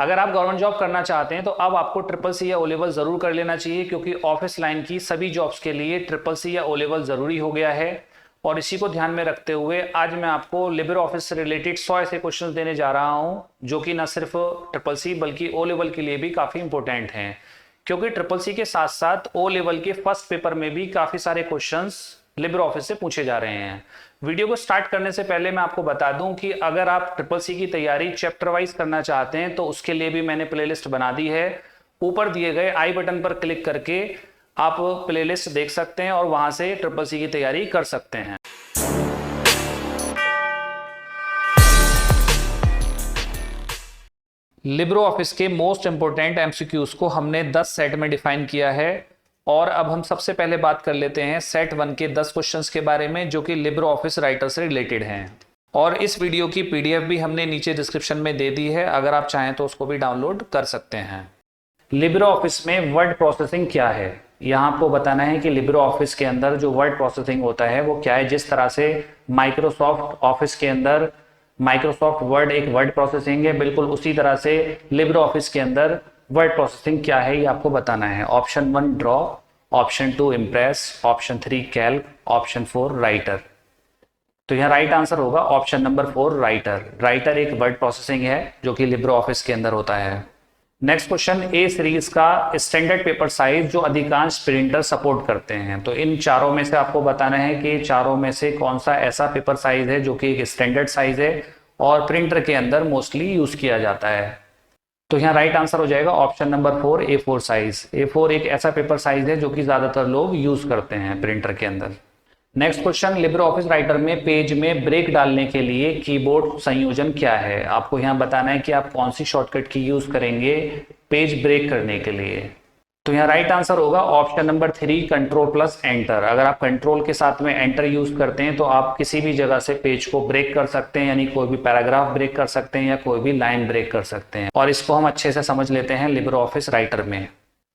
अगर आप government job करना चाहते हैं तो अब आपको ट्रिपल सी या ओ लेवल जरूर कर लेना चाहिए, क्योंकि ऑफिस लाइन की सभी जॉब्स के लिए ट्रिपल सी या ओ लेवल जरूरी हो गया है। और इसी को ध्यान में रखते हुए आज मैं आपको लिबर ऑफिस से रिलेटेड 100 ऐसे क्वेश्चंस देने जा रहा हूं जो कि न सिर्फ ट्रिपल सी बल्कि ओ लेवल के लिए भी काफी इंपॉर्टेंट हैं, क्योंकि ट्रिपल सी के साथ साथ ओ लेवल के फर्स्ट पेपर में भी काफी सारे क्वेश्चंस लिबर ऑफिस से पूछे जा रहे हैं। वीडियो को स्टार्ट करने से पहले मैं आपको बता दूं कि अगर आप ट्रिपल सी की तैयारी चैप्टर वाइज करना चाहते हैं तो उसके लिए भी मैंने प्लेलिस्ट बना दी है। ऊपर दिए गए आई बटन पर क्लिक करके आप प्लेलिस्ट देख सकते हैं और वहां से ट्रिपल सी की तैयारी कर सकते हैं। लिबर ऑफिस के मोस्ट इंपोर्टेंट एमसीक्यूज को हमने 10 सेट में डिफाइन किया है और अब हम सबसे पहले बात कर लेते हैं सेट 1 के 10 क्वेश्चंस के बारे में जो कि लिबर ऑफिस राइटर से रिलेटेड हैं। और इस वीडियो की पीडीएफ भी हमने नीचे डिस्क्रिप्शन में दे दी है, अगर आप चाहें तो उसको भी डाउनलोड कर सकते हैं। लिबर ऑफिस में वर्ड प्रोसेसिंग क्या है, यहाँ आपको बताना है कि लिबर ऑफिस के अंदर जो वर्ड प्रोसेसिंग होता है वो क्या है। जिस तरह से माइक्रोसॉफ्ट ऑफिस के अंदर माइक्रोसॉफ्ट वर्ड एक वर्ड प्रोसेसिंग है, बिल्कुल उसी तरह से लिबर ऑफिस के अंदर वर्ड प्रोसेसिंग क्या है ये आपको बताना है। Option 1 draw, option 2 impress, option 3 Calc, option 4 writer. तो यहाँ राइट आंसर होगा ऑप्शन नंबर 4 राइटर। राइटर एक वर्ड प्रोसेसिंग है जो कि लिबर ऑफिस के अंदर होता है। नेक्स्ट क्वेश्चन, ए सीरीज का स्टैंडर्ड पेपर साइज जो अधिकांश प्रिंटर सपोर्ट करते हैं। तो इन चारों में से आपको बताना है कि चारों में से कौन सा ऐसा पेपर साइज है जो कि एक स्टैंडर्ड साइज है और प्रिंटर के अंदर मोस्टली यूज किया जाता है। तो यहाँ राइट आंसर हो जाएगा option number 4 A4 size. A4 एक ऐसा पेपर साइज है जो कि ज्यादातर लोग यूज करते हैं प्रिंटर के अंदर। Next question, Libre office writer में पेज में ब्रेक डालने के लिए कीबोर्ड संयोजन क्या है। आपको यहाँ बताना है कि आप कौन सी शॉर्टकट की यूज करेंगे पेज ब्रेक करने के लिए। तो यहाँ राइट आंसर होगा ऑप्शन नंबर 3 कंट्रोल+एंटर। अगर आप कंट्रोल के साथ में एंटर यूज करते हैं तो आप किसी भी जगह से पेज को ब्रेक कर सकते हैं, यानी कोई भी पैराग्राफ ब्रेक कर सकते हैं या कोई भी लाइन ब्रेक कर सकते हैं। और इसको हम अच्छे से समझ लेते हैं लिबर ऑफिस राइटर में।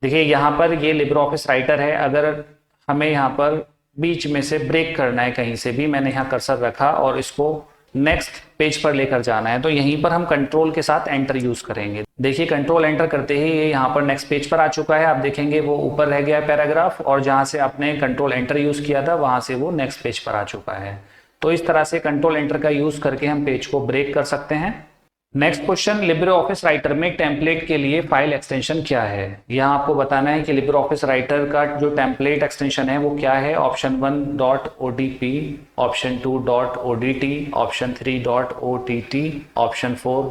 देखिए यहाँ पर ये लिबर ऑफिस राइटर है, अगर हमें यहाँ पर बीच में से ब्रेक करना है कहीं से भी, मैंने यहाँ कर्सर रखा और इसको नेक्स्ट पेज पर लेकर जाना है तो यहीं पर हम कंट्रोल के साथ एंटर यूज करेंगे। देखिए कंट्रोल एंटर करते ही ये यहाँ पर नेक्स्ट पेज पर आ चुका है। आप देखेंगे वो ऊपर रह गया है पैराग्राफ और जहां से आपने कंट्रोल एंटर यूज किया था वहां से वो नेक्स्ट पेज पर आ चुका है। तो इस तरह से कंट्रोल एंटर का यूज करके हम पेज को ब्रेक कर सकते हैं। Next question, Libre office writer में टेम्पलेट के लिए फाइल एक्सटेंशन क्या है। यहाँ आपको बताना है कि लिबर ऑफिस राइटर का जो टेम्पलेट एक्सटेंशन है वो क्या है। Option 1 .odp, option 2 .odt, option 3 .ott, option 4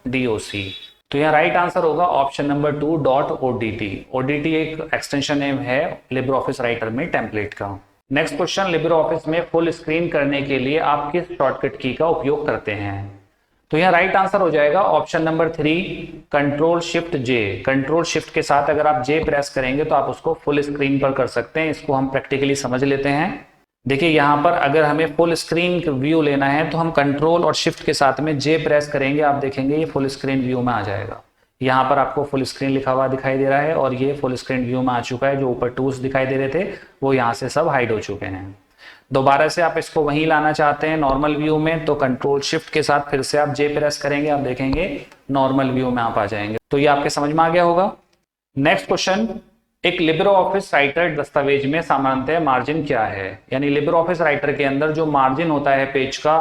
.doc। तो यहाँ राइट आंसर होगा ऑप्शन नंबर 2 .odt। odt एक एक्सटेंशन नेम है लिबर ऑफिस राइटर में टेम्पलेट का। नेक्स्ट क्वेश्चन, लिबर ऑफिस में फुल स्क्रीन करने के लिए आप किस शॉर्टकट की का उपयोग करते हैं। तो यहाँ राइट आंसर हो जाएगा ऑप्शन नंबर 3 कंट्रोल+J। कंट्रोल+Shift के साथ अगर आप J प्रेस करेंगे तो आप उसको फुल स्क्रीन पर कर सकते हैं। इसको हम प्रैक्टिकली समझ लेते हैं। देखिए यहाँ पर अगर हमें फुल स्क्रीन व्यू लेना है तो हम कंट्रोल और शिफ्ट के साथ में J प्रेस करेंगे, आप देखेंगे ये फुल स्क्रीन व्यू में आ जाएगा। यहाँ पर आपको फुल स्क्रीन लिखा हुआ दिखाई दे रहा है और ये फुल स्क्रीन व्यू में आ चुका है। जो ऊपर टूल्स दिखाई दे रहे थे वो यहाँ से सब हाइड हो चुके हैं। दोबारा से आप इसको वहीं लाना चाहते हैं नॉर्मल व्यू में तो कंट्रोल+Shift के साथ फिर से आप J प्रेस करेंगे, आप देखेंगे नॉर्मल व्यू में आप आ जाएंगे। तो ये आपके समझ में आ गया होगा। नेक्स्ट क्वेश्चन, एक लिबर ऑफिस राइटर दस्तावेज में सामान्यतः मार्जिन क्या है। यानी लिबर ऑफिस राइटर के अंदर जो मार्जिन होता है पेज का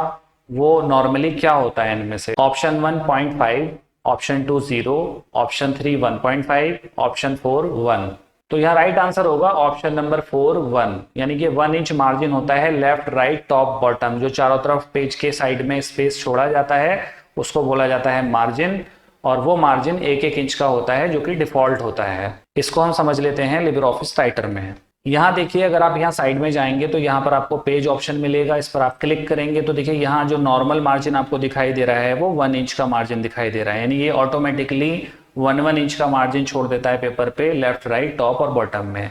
वो नॉर्मली क्या होता है इनमें से। Option 1 0.5, option 2 0, option 3 1.5, option 4 1। तो यहाँ राइट आंसर होगा ऑप्शन नंबर 4 1, यानी कि 1 इंच मार्जिन होता है लेफ्ट राइट टॉप बॉटम। जो चारों तरफ पेज के साइड में स्पेस छोड़ा जाता है उसको बोला जाता है मार्जिन, और वो मार्जिन 1-1 इंच का होता है जो कि डिफॉल्ट होता है। इसको हम समझ लेते हैं लिबर ऑफिस राइटर में। यहाँ देखिए अगर आप यहाँ साइड में जाएंगे तो यहाँ पर आपको पेज ऑप्शन मिलेगा, इस पर आप क्लिक करेंगे तो देखिए यहाँ जो नॉर्मल मार्जिन आपको दिखाई दे रहा है वो 1 इंच का मार्जिन दिखाई दे रहा है। यानी ये ऑटोमेटिकली 1 इंच का मार्जिन छोड़ देता है पेपर पे लेफ्ट राइट टॉप और बॉटम में।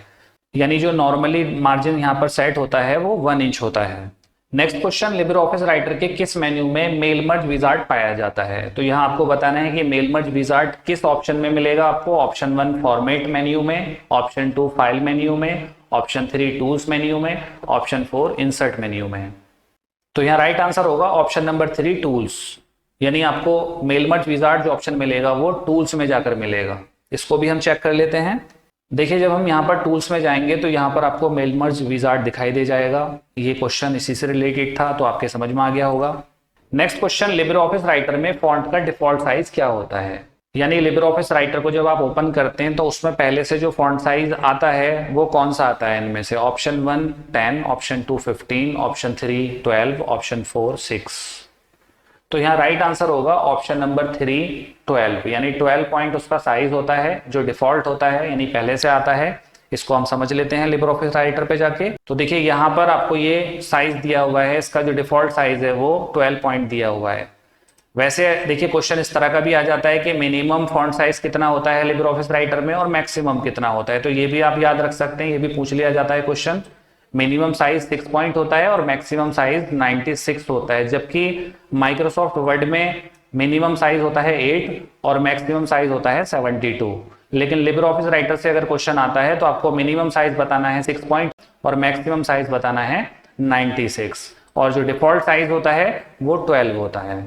यानी जो नॉर्मली मार्जिन यहाँ पर सेट होता है वो 1 इंच होता है। Next question, Libre office writer के किस मेन्यू में मेल मर्ज विजार्ड पाया जाता है। तो यहाँ आपको बताना है कि मेल मर्ज विजार्ड किस ऑप्शन में मिलेगा आपको। ऑप्शन 1 फॉर्मेट मेन्यू में, ऑप्शन 2 फाइल मेन्यू में, ऑप्शन 3 टूल्स मेन्यू में, ऑप्शन 4 इंसर्ट मेन्यू में। तो यहाँ राइट आंसर होगा ऑप्शन नंबर 3 टूल्स। यानी आपको मेल मर्ज विजार्ड जो ऑप्शन मिलेगा वो टूल्स में जाकर मिलेगा। इसको भी हम चेक कर लेते हैं। देखिए जब हम यहाँ पर टूल्स में जाएंगे तो यहाँ पर आपको मेल मर्ज विजार्ड दिखाई दे जाएगा। ये क्वेश्चन इसी से रिलेटेड था तो आपके समझ में आ गया होगा। Next question, libre office writer में फॉन्ट का डिफॉल्ट साइज क्या होता है। यानी लिब्रे ऑफिस राइटर को जब आप ओपन करते हैं तो उसमें पहले से जो फॉन्ट साइज आता है वो कौन सा आता है इनमें से। Option 1 10, option 2 15, option 3 12, option 4 6। तो यहाँ राइट आंसर होगा ऑप्शन नंबर 3 12, यानी 12 पॉइंट उसका साइज होता है जो डिफॉल्ट होता है, यानी पहले से आता है। इसको हम समझ लेते हैं लिब्रे ऑफिस राइटर पे जाके। तो देखिए यहाँ पर आपको ये साइज दिया हुआ है, इसका जो डिफॉल्ट साइज है वो 12 पॉइंट दिया हुआ है। वैसे देखिए क्वेश्चन इस तरह का भी आ जाता है कि मिनिमम फॉन्ट साइज कितना होता है लिब्रे ऑफिस राइटर में और मैक्सिमम कितना होता है, तो ये भी आप याद रख सकते हैं, ये भी पूछ लिया जाता है क्वेश्चन। मिनिमम साइज 6 पॉइंट होता है और मैक्सिमम साइज 96 होता है, जबकि माइक्रोसॉफ्ट वर्ड में मिनिमम साइज होता है 8 और मैक्सिमम साइज होता है 72। लेकिन लिब्रे ऑफिस राइटर से अगर क्वेश्चन आता है तो आपको मिनिमम साइज बताना है 6 पॉइंट और मैक्सिमम साइज बताना है 96, और जो डिफॉल्ट साइज होता है वो 12 होता है।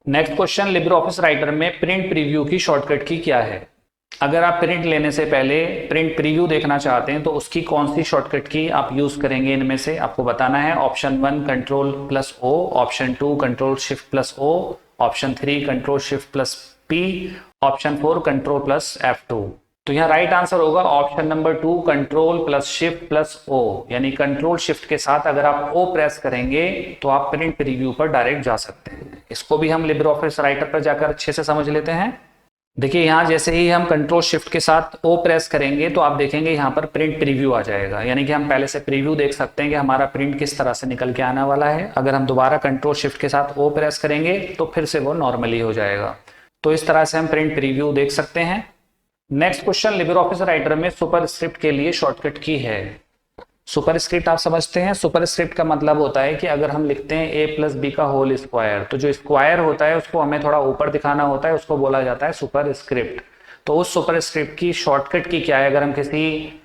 Next question, libre office writer में प्रिंट प्रीव्यू की शॉर्टकट की क्या है। अगर आप प्रिंट लेने से पहले प्रिंट प्रीव्यू देखना चाहते हैं तो उसकी कौन सी शॉर्टकट की आप यूज करेंगे, इनमें से आपको बताना है। Option 1 control plus O, option 2 control shift plus O, option 3 control shift plus P, option 4 control plus F2। तो यहाँ राइट आंसर होगा option number 2 control plus shift plus O, यानी कंट्रोल शिफ्ट के साथ अगर आप ओ प्रेस करेंगे तो आप प्रिंट प्रीव्यू पर डायरेक्ट जा सकते हैं। इसको भी हम लिब्रे ऑफिस राइटर पर जाकर अच्छे से समझ लेते हैं। देखिए यहाँ जैसे ही हम कंट्रोल शिफ्ट के साथ ओ प्रेस करेंगे तो आप देखेंगे यहाँ पर प्रिंट प्रीव्यू आ जाएगा, यानी कि हम पहले से प्रीव्यू देख सकते हैं कि हमारा प्रिंट किस तरह से निकल के आने वाला है। अगर हम दोबारा कंट्रोल शिफ्ट के साथ ओ प्रेस करेंगे तो फिर से वो नॉर्मली हो जाएगा। तो इस तरह से हम प्रिंट प्रीव्यू देख सकते हैं। Next question, libre office writer में सुपरस्क्रिप्ट के लिए शॉर्टकट की है। सुपरस्क्रिप्ट आप समझते हैं, सुपरस्क्रिप्ट का मतलब होता है कि अगर हम लिखते हैं a प्लस बी का होल स्क्वायर, तो जो स्क्वायर होता है उसको हमें थोड़ा ऊपर दिखाना होता है, उसको बोला जाता है सुपरस्क्रिप्ट। तो उस सुपरस्क्रिप्ट की शॉर्टकट की क्या है अगर हम किसी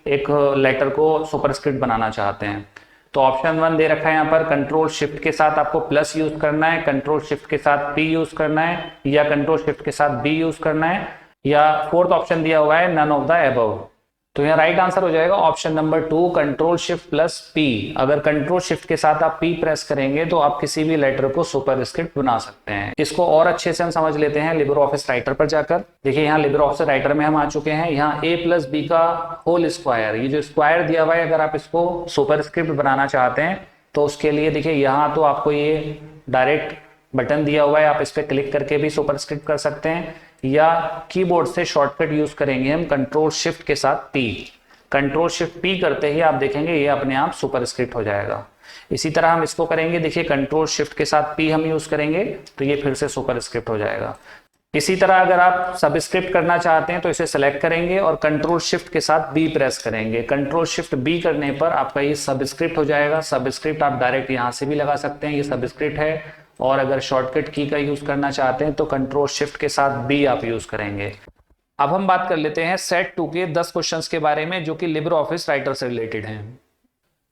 एक लेटर को सुपरस्क्रिप्ट बनाना चाहते हैं। तो ऑप्शन 1 दे रखा है यहाँ पर, कंट्रोल शिफ्ट के साथ आपको प्लस यूज करना है, कंट्रोल शिफ्ट के साथ p यूज करना है, या कंट्रोल शिफ्ट के साथ b यूज करना है, या फोर्थ ऑप्शन दिया हुआ है नन ऑफ द अबव। तो यहाँ राइट आंसर हो जाएगा option number 2 control shift plus P. अगर कंट्रोल शिफ्ट के साथ आप पी प्रेस करेंगे तो आप किसी भी लेटर को सुपरस्क्रिप्ट बना सकते हैं। इसको और अच्छे से हम समझ लेते हैं लिब्रे ऑफिस राइटर पर जाकर। देखिए यहाँ लिब्रे ऑफिस राइटर में हम आ चुके हैं। यहाँ a प्लस बी का होल स्क्वायर, ये जो स्क्वायर दिया हुआ है, अगर आप इसको सुपरस्क्रिप्ट बनाना चाहते हैं तो उसके लिए देखिए यहाँ तो आपको ये डायरेक्ट बटन दिया हुआ है, आप इस पर क्लिक करके भी सुपरस्क्रिप्ट कर सकते हैं, या कीबोर्ड से शॉर्टकट यूज करेंगे हम कंट्रोल शिफ्ट के साथ पी। कंट्रोल शिफ्ट पी करते ही आप देखेंगे ये अपने आप सुपरस्क्रिप्ट हो जाएगा। इसी तरह हम इसको करेंगे, देखिए कंट्रोल शिफ्ट के साथ पी हम यूज करेंगे तो ये फिर से सुपरस्क्रिप्ट हो जाएगा। इसी तरह अगर आप सबस्क्रिप्ट करना चाहते हैं तो इसे सेलेक्ट करेंगे और कंट्रोल शिफ्ट के साथ बी प्रेस करेंगे। कंट्रोल शिफ्ट बी करने पर आपका ये सबस्क्रिप्ट हो जाएगा। सबस्क्रिप्ट आप डायरेक्ट यहाँ से भी लगा सकते हैं, ये सबस्क्रिप्ट है। और अगर शॉर्टकट की का यूज करना चाहते हैं तो कंट्रोल शिफ्ट के साथ बी आप यूज करेंगे। अब हम बात कर लेते हैं सेट 2 के 10 क्वेश्चंस के बारे में जो कि लिब्रे ऑफिस राइटर से रिलेटेड हैं।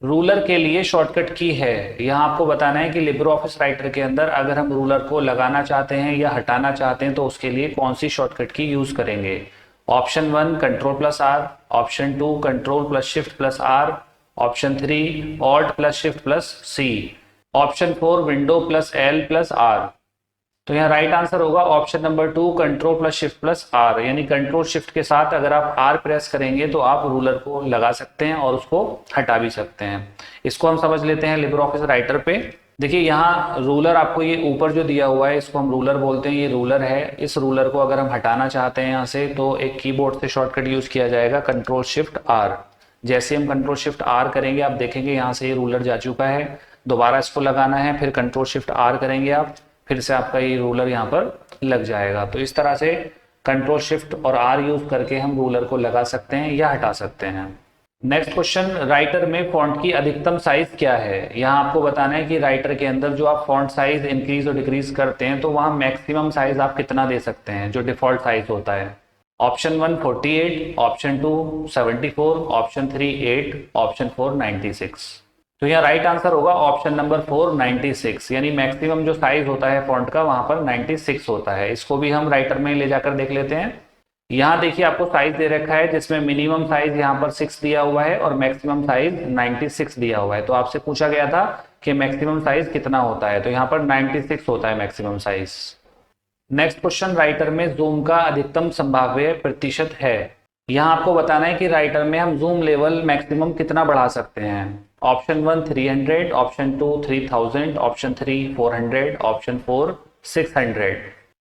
रूलर के लिए शॉर्टकट की है। यहाँ आपको बताना है कि लिब्रे ऑफिस राइटर के अंदर अगर हम रूलर को लगाना चाहते हैं या हटाना चाहते हैं तो उसके लिए कौन सी शॉर्टकट की यूज करेंगे। Option 1 control plus R, option 2 control plus shift plus R, option 3 alt plus shift plus C, option 4 window plus L plus R. तो यहाँ राइट आंसर होगा option number 2 control plus shift plus R, यानी control shift के साथ अगर आप are press करेंगे तो आप रूलर को लगा सकते हैं और उसको हटा भी सकते हैं। इसको हम समझ लेते हैं लिब्रे ऑफिस राइटर पे। देखिए यहाँ रूलर आपको ये ऊपर जो दिया हुआ है इसको हम रूलर बोलते हैं, ये रूलर है। इस रूलर को अगर हम हटाना चाहते हैं यहाँ से तो एक कीबोर्ड से शॉर्टकट यूज किया जाएगा कंट्रोल शिफ्ट आर। जैसे हम कंट्रोल शिफ्ट आर करेंगे आप देखेंगे यहाँ से ये रूलर जा चुका है। दोबारा इसको लगाना है, फिर कंट्रोल शिफ्ट आर करेंगे आप, फिर से आपका ये रूलर यहाँ पर लग जाएगा। तो इस तरह से कंट्रोल शिफ्ट और आर यूज करके हम रूलर को लगा सकते हैं या हटा सकते हैं। नेक्स्ट क्वेश्चन, राइटर में फॉन्ट की अधिकतम साइज क्या है। यहाँ आपको बताना है कि राइटर के अंदर जो आप फॉन्ट साइज इंक्रीज और डिक्रीज करते हैं तो वहाँ मैक्सिमम साइज आप कितना दे सकते हैं जो डिफॉल्ट साइज होता है। Option 1 48, option 2 74, option 3 8, option 4 96। तो यहाँ राइट आंसर होगा ऑप्शन नंबर 4 96, यानी मैक्सिमम जो साइज होता है फॉन्ट का वहां पर 96 होता है। इसको भी हम राइटर में ले जाकर देख लेते हैं। यहाँ देखिए आपको साइज दे रखा है जिसमें मिनिमम साइज यहाँ पर 6 दिया हुआ है और मैक्सिमम साइज 96 दिया हुआ है। तो आपसे पूछा गया था कि मैक्सिमम साइज कितना होता है, तो यहाँ पर 96 होता है maximum size. Next question, writer में जूम का अधिकतम संभाव्य प्रतिशत है। यहाँ आपको बताना है कि राइटर में हम जूम लेवल मैक्सिमम कितना बढ़ा सकते हैं। Option 1 300, option 2 3000, option 3 400, option 4 600।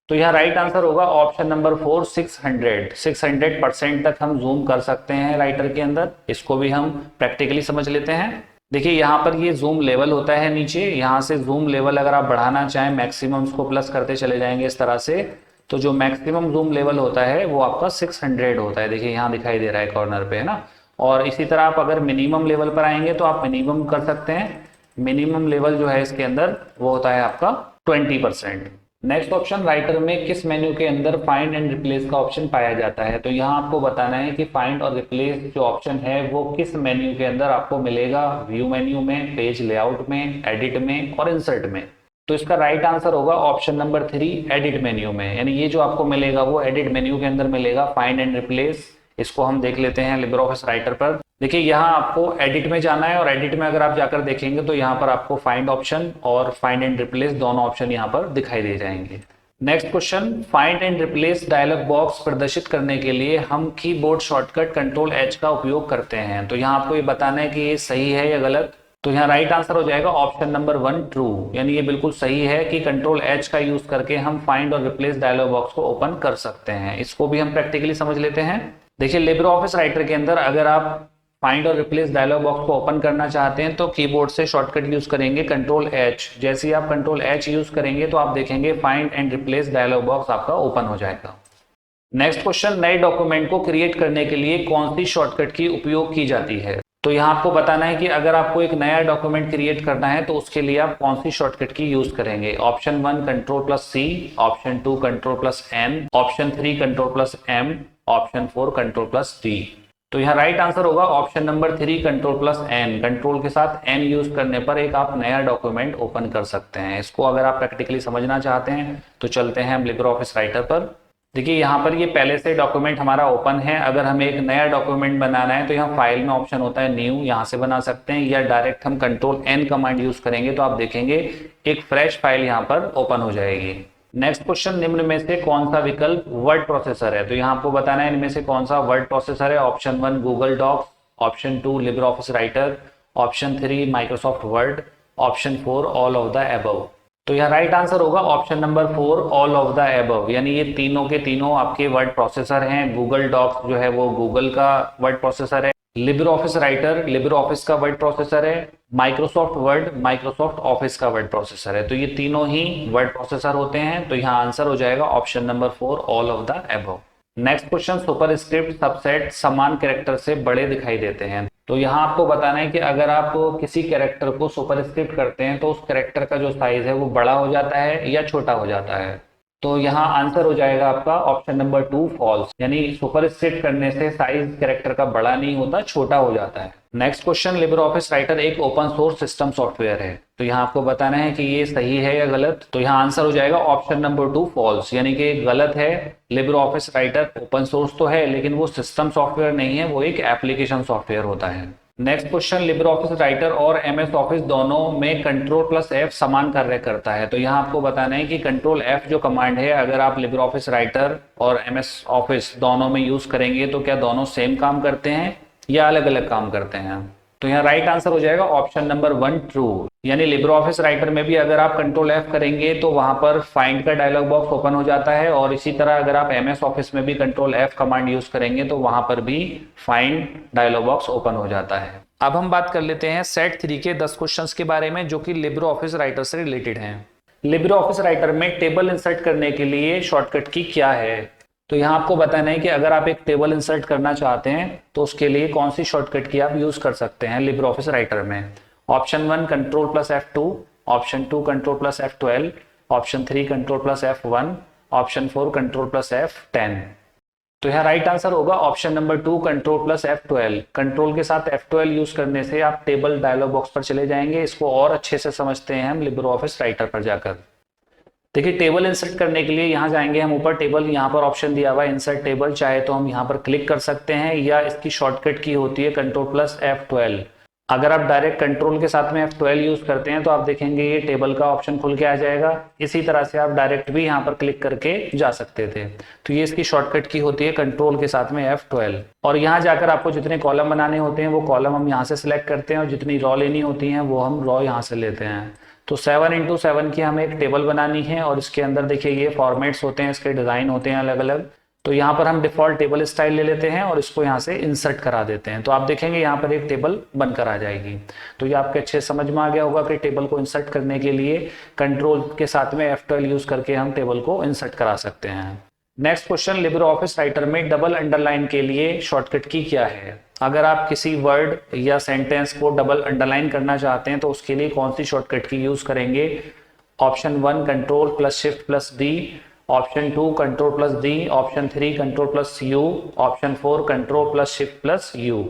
तो यहाँ राइट आंसर होगा ऑप्शन नंबर 4 600% तक हम जूम कर सकते हैं राइटर के अंदर। इसको भी हम प्रैक्टिकली समझ लेते हैं। देखिए यहाँ पर ये जूम लेवल होता है नीचे, यहाँ से जूम लेवल अगर आप बढ़ाना चाहें मैक्सिमम को प्लस करते चले जाएंगे इस तरह से, तो जो मैक्सिमम जूम लेवल होता है वो आपका 600 होता है। देखिए यहाँ दिखाई दे रहा है कॉर्नर पे, है ना। और इसी तरह आप अगर मिनिमम लेवल पर आएंगे तो आप मिनिमम कर सकते हैं। मिनिमम लेवल जो है इसके अंदर वो होता है आपका 20%। नेक्स्ट ऑप्शन, राइटर में किस मेन्यू के अंदर फाइंड एंड रिप्लेस का ऑप्शन पाया जाता है। तो यहाँ आपको बताना है कि फाइंड और रिप्लेस जो ऑप्शन है वो किस मेन्यू के अंदर आपको मिलेगा। व्यू मेन्यू में, पेज लेआउट में, एडिट में और इंसर्ट में। तो इसका राइट आंसर होगा ऑप्शन नंबर 3 एडिट मेन्यू में, यानी ये जो आपको मिलेगा वो एडिट मेन्यू के अंदर मिलेगा, फाइंड एंड रिप्लेस। इसको हम देख लेते हैं लिब्रे ऑफिस राइटर पर। देखिए यहाँ आपको एडिट में जाना है और एडिट में अगर आप जाकर देखेंगे तो यहाँ पर आपको फाइंड ऑप्शन और फाइंड एंड रिप्लेस दोनों ऑप्शन यहाँ पर दिखाई दे जाएंगे। Next question, find and replace dialog box प्रदर्शित करने के लिए हम कीबोर्ड शॉर्टकट कंट्रोल एच का उपयोग करते हैं। तो यहाँ आपको ये बताना है कि ये सही है या गलत। तो यहाँ राइट आंसर हो जाएगा ऑप्शन नंबर 1 ट्रू, यानी ये बिल्कुल सही है कि कंट्रोल एच का यूज करके हम फाइंड और रिप्लेस डायलॉग बॉक्स को ओपन कर सकते हैं। इसको भी हम प्रैक्टिकली समझ लेते हैं। देखिए लिब्रे ऑफिस राइटर के अंदर अगर आप फाइंड और रिप्लेस डायलॉग बॉक्स को ओपन करना चाहते हैं तो कीबोर्ड से शॉर्टकट यूज करेंगे कंट्रोल एच। जैसे ही आप कंट्रोल एच यूज करेंगे तो आप देखेंगे find and replace dialog box आपका ओपन हो जाएगा। नेक्स्ट क्वेश्चन, नए डॉक्यूमेंट को क्रिएट करने के लिए कौन सी शॉर्टकट की उपयोग की जाती है। तो यहाँ आपको बताना है कि अगर आपको एक नया डॉक्यूमेंट क्रिएट करना है तो उसके लिए आप कौन सी शॉर्टकट की यूज करेंगे। Option 1 control plus C, option 2 control plus N, option 3 control plus M, option 4 control plus D. तो यहाँ राइट आंसर होगा ऑप्शन नंबर 3 कंट्रोल+N। कंट्रोल के साथ N यूज करने पर एक आप नया डॉक्यूमेंट ओपन कर सकते हैं। इसको अगर आप प्रैक्टिकली समझना चाहते हैं तो चलते हैं हम लिब्रे ऑफिस राइटर पर। देखिए यहाँ पर ये पहले से डॉक्यूमेंट हमारा ओपन है। अगर हमें एक नया डॉक्यूमेंट बनाना है तो यहाँ फाइल में ऑप्शन होता है न्यू, यहाँ से बना सकते हैं, या डायरेक्ट हम कंट्रोल+N कमांड यूज करेंगे तो आप देखेंगे एक फ्रेश फाइल यहाँ पर ओपन हो जाएगी। नेक्स्ट क्वेश्चन, निम्न में से कौन सा विकल्प वर्ड प्रोसेसर है। तो यहाँ आपको बताना है इनमें से कौन सा वर्ड प्रोसेसर है। Option 1 Google Docs, option 2 Libre office Writer, option 3 Microsoft Word, option 4 all of the above. तो यह राइट आंसर होगा option number 4 all of the above, यानी ये तीनों के तीनों आपके वर्ड प्रोसेसर हैं। गूगल डॉक्स जो है वो गूगल का वर्ड प्रोसेसर है, Libre office Writer Libre Office का वर्ड प्रोसेसर है, माइक्रोसॉफ्ट वर्ड माइक्रोसॉफ्ट ऑफिस का वर्ड प्रोसेसर है। तो ये तीनों ही वर्ड प्रोसेसर होते हैं। तो यहाँ आंसर हो जाएगा option number 4 all of the above. Next question, superscript subset समान कैरेक्टर से बड़े दिखाई देते हैं। तो यहाँ आपको बताना है कि अगर आप किसी कैरेक्टर को सुपरस्क्रिप्ट करते हैं तो उस कैरेक्टर का जो साइज है वो बड़ा हो जाता है या छोटा हो जाता है। तो यहाँ आंसर हो जाएगा आपका ऑप्शन नंबर 2 फॉल्स, यानी सुपरस्क्रिप्ट करने से साइज कैरेक्टर का बड़ा नहीं होता, छोटा हो जाता है। Next question, libre office writer एक ओपन सोर्स सिस्टम सॉफ्टवेयर है। तो यहाँ आपको बताना है कि ये सही है या गलत। तो यहाँ आंसर हो जाएगा ऑप्शन नंबर 2 फॉल्स, यानी कि गलत है। Libre office writer open source तो है लेकिन वो सिस्टम सॉफ्टवेयर नहीं है, वो एक एप्लीकेशन सॉफ्टवेयर होता है। Next question, libre office writer और MS ऑफिस दोनों में कंट्रोल+F समान कार्य करता है। तो यहाँ आपको बताना है कि कंट्रोल+F जो कमांड है अगर आप लिब्रे ऑफिस राइटर और MS ऑफिस दोनों में यूज करेंगे तो क्या दोनों सेम काम करते हैं या अलग अलग काम करते हैं। तो यहाँ राइट आंसर हो जाएगा ऑप्शन नंबर 1 ट्रू, यानी लिब्रे ऑफिस राइटर में भी अगर आप कंट्रोल+F करेंगे तो वहां पर फाइंड का डायलॉग बॉक्स ओपन हो जाता है, और इसी तरह अगर आप MS ऑफिस में भी कंट्रोल+F कमांड यूज करेंगे तो वहां पर भी फाइंड डायलॉग बॉक्स ओपन हो जाता है। अब हम बात कर लेते हैं सेट 3 के 10 क्वेश्चंस के बारे में जो कि लिब्रे ऑफिस राइटर से रिलेटेड हैं। लिब्रे ऑफिस राइटर में टेबल इंसर्ट करने के लिए शॉर्टकट की क्या है। तो यहाँ आपको बताना है कि अगर आप एक टेबल इंसर्ट करना चाहते हैं तो उसके लिए कौन सी शॉर्टकट की आप यूज कर सकते हैं लिब्रे ऑफिस राइटर में। Option 1 control plus F two, option 2 control plus F twelve, option 3 control plus F one, option 4 control plus F ten. तो यहाँ राइट आंसर होगा option number 2 control plus F12। Control के साथ F12 यूज करने से आप टेबल डायलॉग बॉक्स पर चले जाएंगे। इसको और अच्छे से समझते हैं हम लिब्रे ऑफिस राइटर पर जाकर। देखिए टेबल इंसर्ट करने के लिए यहाँ जाएंगे हम ऊपर, टेबल यहाँ पर ऑप्शन दिया हुआ है इंसर्ट टेबल, चाहे तो हम यहाँ पर क्लिक कर सकते हैं या इसकी शॉर्टकट की होती है कंट्रोल प्लस F12। अगर आप डायरेक्ट कंट्रोल के साथ में F12 यूज करते हैं तो आप देखेंगे ये टेबल का ऑप्शन खुल के आ जाएगा। इसी तरह से आप डायरेक्ट भी यहाँ पर क्लिक करके जा सकते थे। तो ये इसकी शॉर्टकट की होती है कंट्रोल के साथ में F12। और यहाँ जाकर आपको जितने कॉलम बनाने होते हैं वो कॉलम हम यहाँ से सिलेक्ट करते हैं और जितनी रॉ लेनी होती हैं वो हम रॉ यहाँ से लेते हैं। तो 7x7 की हमें एक टेबल बनानी है और इसके अंदर देखिए ये फॉर्मेट्स होते हैं, इसके डिजाइन होते हैं अलग अलग। तो यहाँ पर हम डिफॉल्ट टेबल स्टाइल ले लेते हैं और इसको यहाँ से इंसर्ट करा देते हैं। तो आप देखेंगे यहाँ पर एक टेबल बनकर आ जाएगी। तो ये आपके अच्छे समझ में आ गया होगा कि टेबल को इंसर्ट करने के लिए कंट्रोल के साथ में F12 यूज करके हम टेबल को इंसर्ट करा सकते हैं। Next question, libre office writer में डबल अंडरलाइन के लिए शॉर्टकट की क्या है? अगर आप किसी वर्ड या सेंटेंस को डबल अंडरलाइन करना चाहते हैं तो उसके लिए कौन सी शॉर्टकट की यूज करेंगे? Option 1 control plus shift plus D, option 2 control plus D, option 3 control plus you, option 4 control plus shift plus you.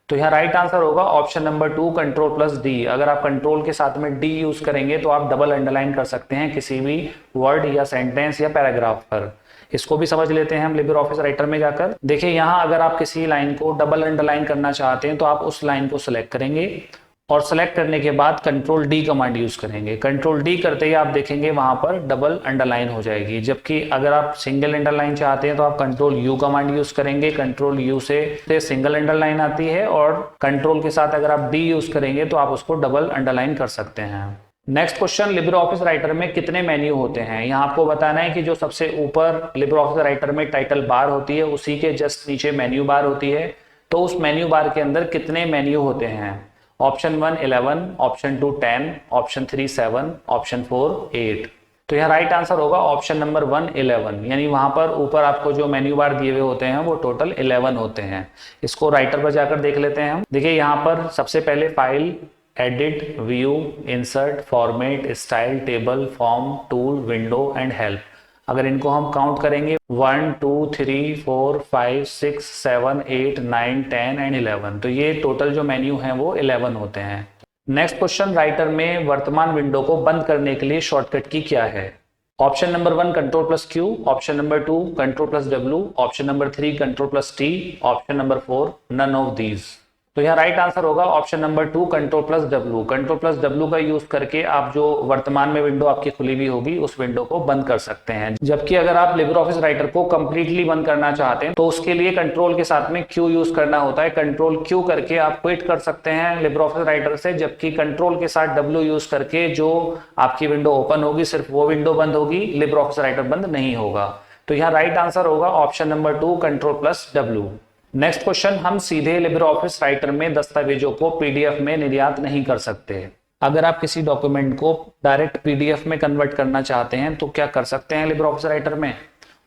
तो यहाँ राइट आंसर होगा option number 2 control plus D. अगर आप कंट्रोल के साथ में डी यूज करेंगे तो आप डबल अंडरलाइन कर सकते हैं किसी भी वर्ड या सेंटेंस या पैराग्राफ पर। इसको भी समझ लेते हैं हम लिब्रे ऑफिस राइटर में जाकर। देखिए यहाँ अगर आप किसी लाइन को डबल अंडरलाइन करना चाहते हैं तो आप उस लाइन को सिलेक्ट करेंगे और सेलेक्ट करने के बाद कंट्रोल डी कमांड यूज करेंगे। कंट्रोल डी करते ही आप देखेंगे वहां पर डबल अंडरलाइन हो जाएगी। जबकि अगर आप सिंगल अंडरलाइन चाहते हैं तो आप कंट्रोल यू कमांड यूज करेंगे। कंट्रोल यू से सिंगल अंडरलाइन आती है और कंट्रोल के साथ अगर आप डी यूज करेंगे तो आप उसको डबल अंडरलाइन कर सकते हैं। Next question, libre office writer में कितने मेन्यू होते हैं? यहाँ आपको बताना है कि जो सबसे ऊपर लिब्रे ऑफिस राइटर में टाइटल बार होती है उसी के जस्ट नीचे मेन्यू बार होती है। तो उस मेन्यू बार के अंदर कितने मेन्यू होते हैं? Option 1 11, option 2 10, option 3 7, option 4 8। तो यहाँ राइट आंसर होगा ऑप्शन नंबर 1 11, यानी वहां पर ऊपर आपको जो मेन्यू बार दिए हुए होते हैं वो टोटल 11 होते हैं। इसको राइटर पर जाकर देख लेते हैं हम। देखिए यहाँ पर सबसे पहले file, edit, view, insert, format, style, table, form, tool, window and help. अगर इनको हम काउंट करेंगे 1 2 3 4 5 6 7 8 9 10 एंड 11, तो ये टोटल जो मेन्यू हैं वो 11 होते हैं। नेक्स्ट क्वेश्चन, राइटर में वर्तमान विंडो को बंद करने के लिए शॉर्टकट की क्या है? Option number 1 control plus Q, option number 2 control plus W, option number 3 control plus T, option number 4 none of these. तो यहाँ राइट आंसर होगा option number 2 control plus W. Control plus W का use करके आप जो वर्तमान में window आपकी खुली हुई होगी उस विंडो को बंद कर सकते हैं। जबकि अगर आप लिब्रे ऑफिस राइटर को कंप्लीटली बंद करना चाहते हैं तो उसके लिए कंट्रोल के साथ में क्यू यूज करना होता है। कंट्रोल क्यू करके आप क्विट कर सकते हैं लिब्रे ऑफिस राइटर से, जबकि कंट्रोल के साथ डब्ल्यू यूज करके जो आपकी विंडो ओपन होगी सिर्फ वो विंडो बंद होगी, लिब्रे ऑफिस राइटर बंद नहीं होगा। तो यहाँ राइट आंसर होगा option number 2 control plus W. Next question, हम सीधे लिब्रे ऑफिस राइटर में दस्तावेजों को पीडीएफ में निर्यात नहीं कर सकते। अगर आप किसी डॉक्यूमेंट को डायरेक्ट पीडीएफ में कन्वर्ट करना चाहते हैं तो क्या कर सकते हैं लिब्रे ऑफिस राइटर में?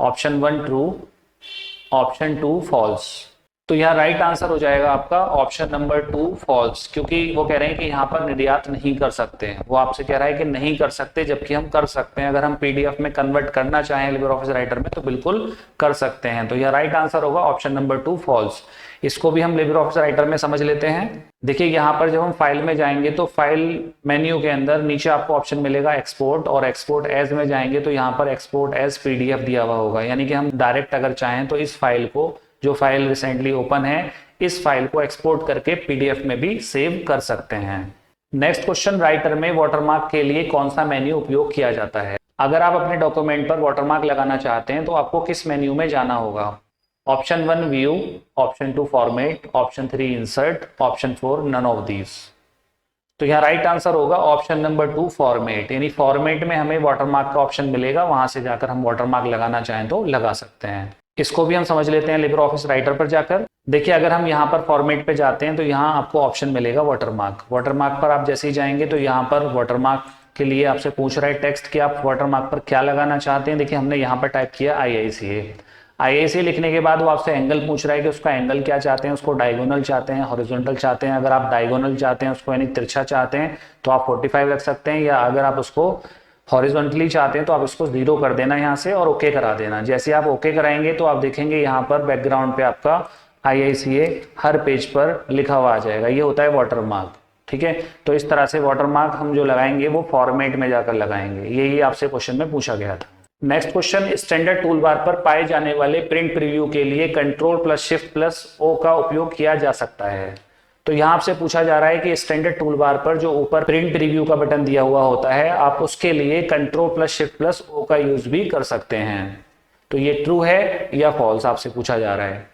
Option 1 true, option 2 false. तो यहाँ राइट आंसर हो जाएगा आपका ऑप्शन नंबर 2 फॉल्स, क्योंकि वो कह रहे हैं कि यहाँ पर निर्यात नहीं कर सकते हैं। वो आपसे कह रहा है कि नहीं कर सकते, जबकि हम कर सकते हैं। अगर हम पीडीएफ में कन्वर्ट करना चाहें लिब्रे ऑफिस राइटर में तो बिल्कुल कर सकते हैं। तो यह राइट आंसर होगा ऑप्शन नंबर 2 फॉल्स। इसको भी हम लिब्रे ऑफिस राइटर में समझ लेते हैं। देखिए यहाँ पर जब हम फाइल में जाएंगे तो फाइल मेन्यू के अंदर नीचे आपको ऑप्शन मिलेगा एक्सपोर्ट, और एक्सपोर्ट एज में जाएंगे तो यहाँ पर एक्सपोर्ट एज पीडीएफ दिया हुआ होगा। यानी कि हम डायरेक्ट अगर चाहें तो इस फाइल को, जो फाइल रिसेंटली ओपन है, इस फाइल को एक्सपोर्ट करके पीडीएफ में भी सेव कर सकते हैं। नेक्स्ट क्वेश्चन, राइटर में वाटरमार्क के लिए कौन सा मेन्यू उपयोग किया जाता है? अगर आप अपने डॉक्यूमेंट पर वाटरमार्क लगाना चाहते हैं तो आपको किस मेन्यू में जाना होगा? Option 1 view, option 2 format, option 3 insert, option 4 none of these. तो यहाँ राइट आंसर होगा ऑप्शन नंबर 2 फॉर्मेट, यानी फॉर्मेट में हमें वाटरमार्क का ऑप्शन मिलेगा, वहां से जाकर हम वाटरमार्क लगाना चाहें तो लगा सकते हैं। इसको भी हम समझ लेते हैं लिब्रे ऑफिस राइटर पर जाकर। देखिए अगर हम यहाँ पर फॉर्मेट पे जाते हैं तो यहाँ आपको ऑप्शन मिलेगा वाटरमार्क। वाटरमार्क पर आप जैसे ही जाएंगे तो यहाँ पर वाटरमार्क के लिए आपसे पूछ रहा है टेक्स्ट कि आप वाटरमार्क पर क्या लगाना चाहते हैं। देखिए हमने यहाँ पर टाइप किया IICA लिखने के बाद वो आपसे एंगल पूछ रहा है कि उसका एंगल क्या चाहते हैं, उसको डायगोनल चाहते हैं, हॉरिजॉन्टल चाहते हैं। अगर आप डायगोनल चाहते हैं उसको यानी तिरछा चाहते हैं तो आप 45 रख सकते हैं, या अगर आप उसको हॉरिजॉन्टली चाहते हैं तो आप इसको 0 कर देना यहाँ से और ओके करा देना। जैसे आप ओके कराएंगे तो आप देखेंगे यहाँ पर बैकग्राउंड पे आपका IICA हर पेज पर लिखा हुआ आ जाएगा। ये होता है वाटरमार्क। ठीक है, तो इस तरह से वाटरमार्क हम जो लगाएंगे वो फॉर्मेट में जाकर लगाएंगे। यही आपसे क्वेश्चन में पूछा गया था। Next question, standard tool bar पर पाए जाने वाले प्रिंट प्रीव्यू के लिए Ctrl+Shift+O का उपयोग किया जा सकता है। तो यहाँ आपसे पूछा जा रहा है कि स्टैंडर्ड टूल बार पर जो ऊपर प्रिंट प्रीव्यू का बटन दिया हुआ होता है, आप उसके लिए Ctrl+Shift+O का यूज भी कर सकते हैं। तो ये ट्रू है या फॉल्स आपसे पूछा जा रहा है।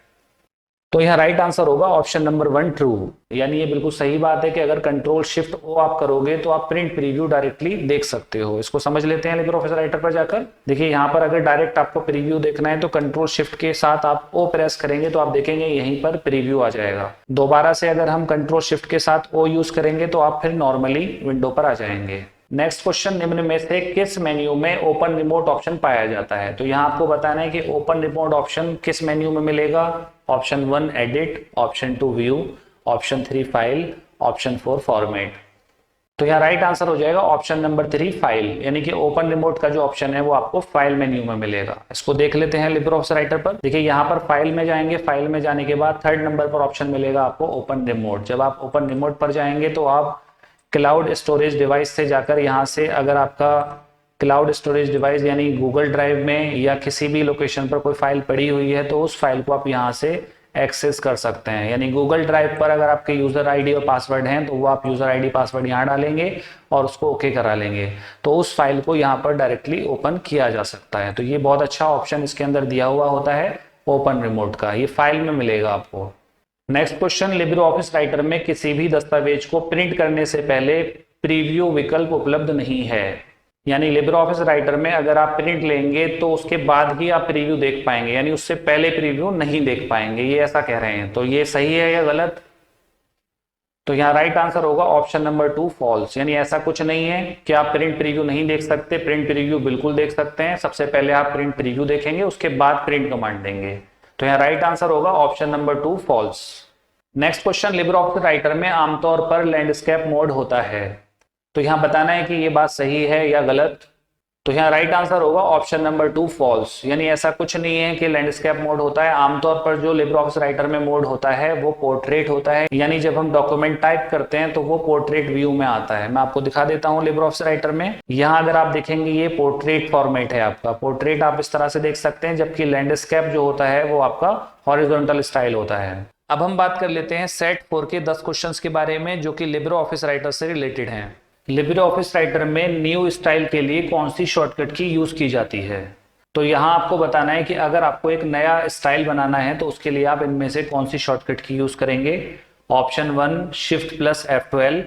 तो यहाँ राइट आंसर होगा ऑप्शन नंबर 1 ट्रू। यानी ये बिल्कुल सही बात है कि अगर Ctrl+Shift+O आप करोगे तो आप प्रिंट प्रीव्यू डायरेक्टली देख सकते हो। इसको समझ लेते हैं लिब्रियोफिस राइटर पर जाकर। देखिए यहाँ पर अगर डायरेक्ट आपको प्रीव्यू देखना है तो Ctrl+Shift के साथ आप O प्रेस करेंगे तो आप देखेंगे यहीं पर प्रीव्यू आ जाएगा। दोबारा से अगर हम Ctrl+Shift के साथ O यूज करेंगे तो आप फिर नॉर्मली विंडो पर आ जाएंगे। नेक्स्ट क्वेश्चन, निम्न में से किस मेन्यू में ओपन रिमोट ऑप्शन पाया जाता है? तो यहाँ आपको बताना है कि ओपन रिमोट ऑप्शन किस मेन्यू में मिलेगा। Option 1 edit, option 2 view, option 3 file, option 4 format. तो यहाँ राइट आंसर हो जाएगा ऑप्शन नंबर 3 फाइल। यानी कि ओपन रिमोट का जो ऑप्शन है वो आपको फाइल मेन्यू में मिलेगा। इसको देख लेते हैं लिब्रियोफिस राइटर पर। देखिए यहाँ पर फाइल में जाएंगे, फाइल में जाने के बाद 3rd नंबर पर ऑप्शन मिलेगा आपको ओपन रिमोट। जब आप ओपन रिमोट पर जाएंगे तो आप क्लाउड स्टोरेज डिवाइस से जाकर यहाँ से अगर आपका क्लाउड स्टोरेज डिवाइस यानी गूगल ड्राइव में या किसी भी लोकेशन पर कोई फाइल पड़ी हुई है तो उस फाइल को आप यहाँ से एक्सेस कर सकते हैं। यानी गूगल ड्राइव पर अगर आपके यूजर आईडी और पासवर्ड हैं तो वो आप यूजर आईडी पासवर्ड यहाँ डालेंगे और उसको ओके करा लेंगे तो उस फाइल को यहाँ पर डायरेक्टली ओपन किया जा सकता है। तो ये बहुत अच्छा ऑप्शन इसके अंदर दिया हुआ होता है ओपन रिमोट का, ये फाइल में मिलेगा आपको। नेक्स्ट क्वेश्चन, लिब्रियोफिस राइटर में किसी भी दस्तावेज को प्रिंट करने से पहले प्रीव्यू विकल्प उपलब्ध नहीं है। यानी लिब्रियोफिस राइटर में अगर आप प्रिंट लेंगे तो उसके बाद ही आप प्रीव्यू देख पाएंगे, यानी उससे पहले प्रीव्यू नहीं देख पाएंगे, ये ऐसा कह रहे हैं। तो ये सही है या गलत? तो यहाँ राइट आंसर होगा ऑप्शन नंबर 2 फॉल्स। यानी ऐसा कुछ नहीं है कि आप प्रिंट प्रीव्यू नहीं देख सकते, प्रिंट प्रीव्यू बिल्कुल देख सकते हैं। सबसे पहले आप प्रिंट प्रीव्यू देखेंगे, उसके बाद प्रिंट कमांड देंगे। तो यहाँ राइट आंसर होगा option number 2 false. Next question, LibreOffice writer में आमतौर पर लैंडस्केप मोड होता है। तो यहाँ बताना है कि ये बात सही है या गलत। तो यहाँ राइट आंसर होगा ऑप्शन नंबर 2 फॉल्स। यानी ऐसा कुछ नहीं है कि लैंडस्केप मोड होता है। आमतौर पर जो लिब्रियोफिस राइटर में मोड होता है वो पोर्ट्रेट होता है। यानी जब हम डॉक्यूमेंट टाइप करते हैं तो वो पोर्ट्रेट व्यू में आता है। मैं आपको दिखा देता हूँ लिब्रियोफिस राइटर में। यहाँ अगर आप देखेंगे ये पोर्ट्रेट फॉर्मेट है आपका। पोर्ट्रेट आप इस तरह से देख सकते हैं, जबकि लैंडस्केप जो होता है वो आपका हॉरिजॉन्टल स्टाइल होता है। अब हम बात कर लेते हैं सेट 4 के 10 क्वेश्चंस के बारे में जो कि लिब्रियोफिस राइटर से रिलेटेड हैं। लिब्रियोफिस राइटर में न्यू स्टाइल के लिए कौन सी शॉर्टकट की यूज की जाती है? तो यहाँ आपको बताना है कि अगर आपको एक नया स्टाइल बनाना है तो उसके लिए आप इनमें से कौन सी शॉर्टकट की यूज करेंगे। Option 1 Shift+F12,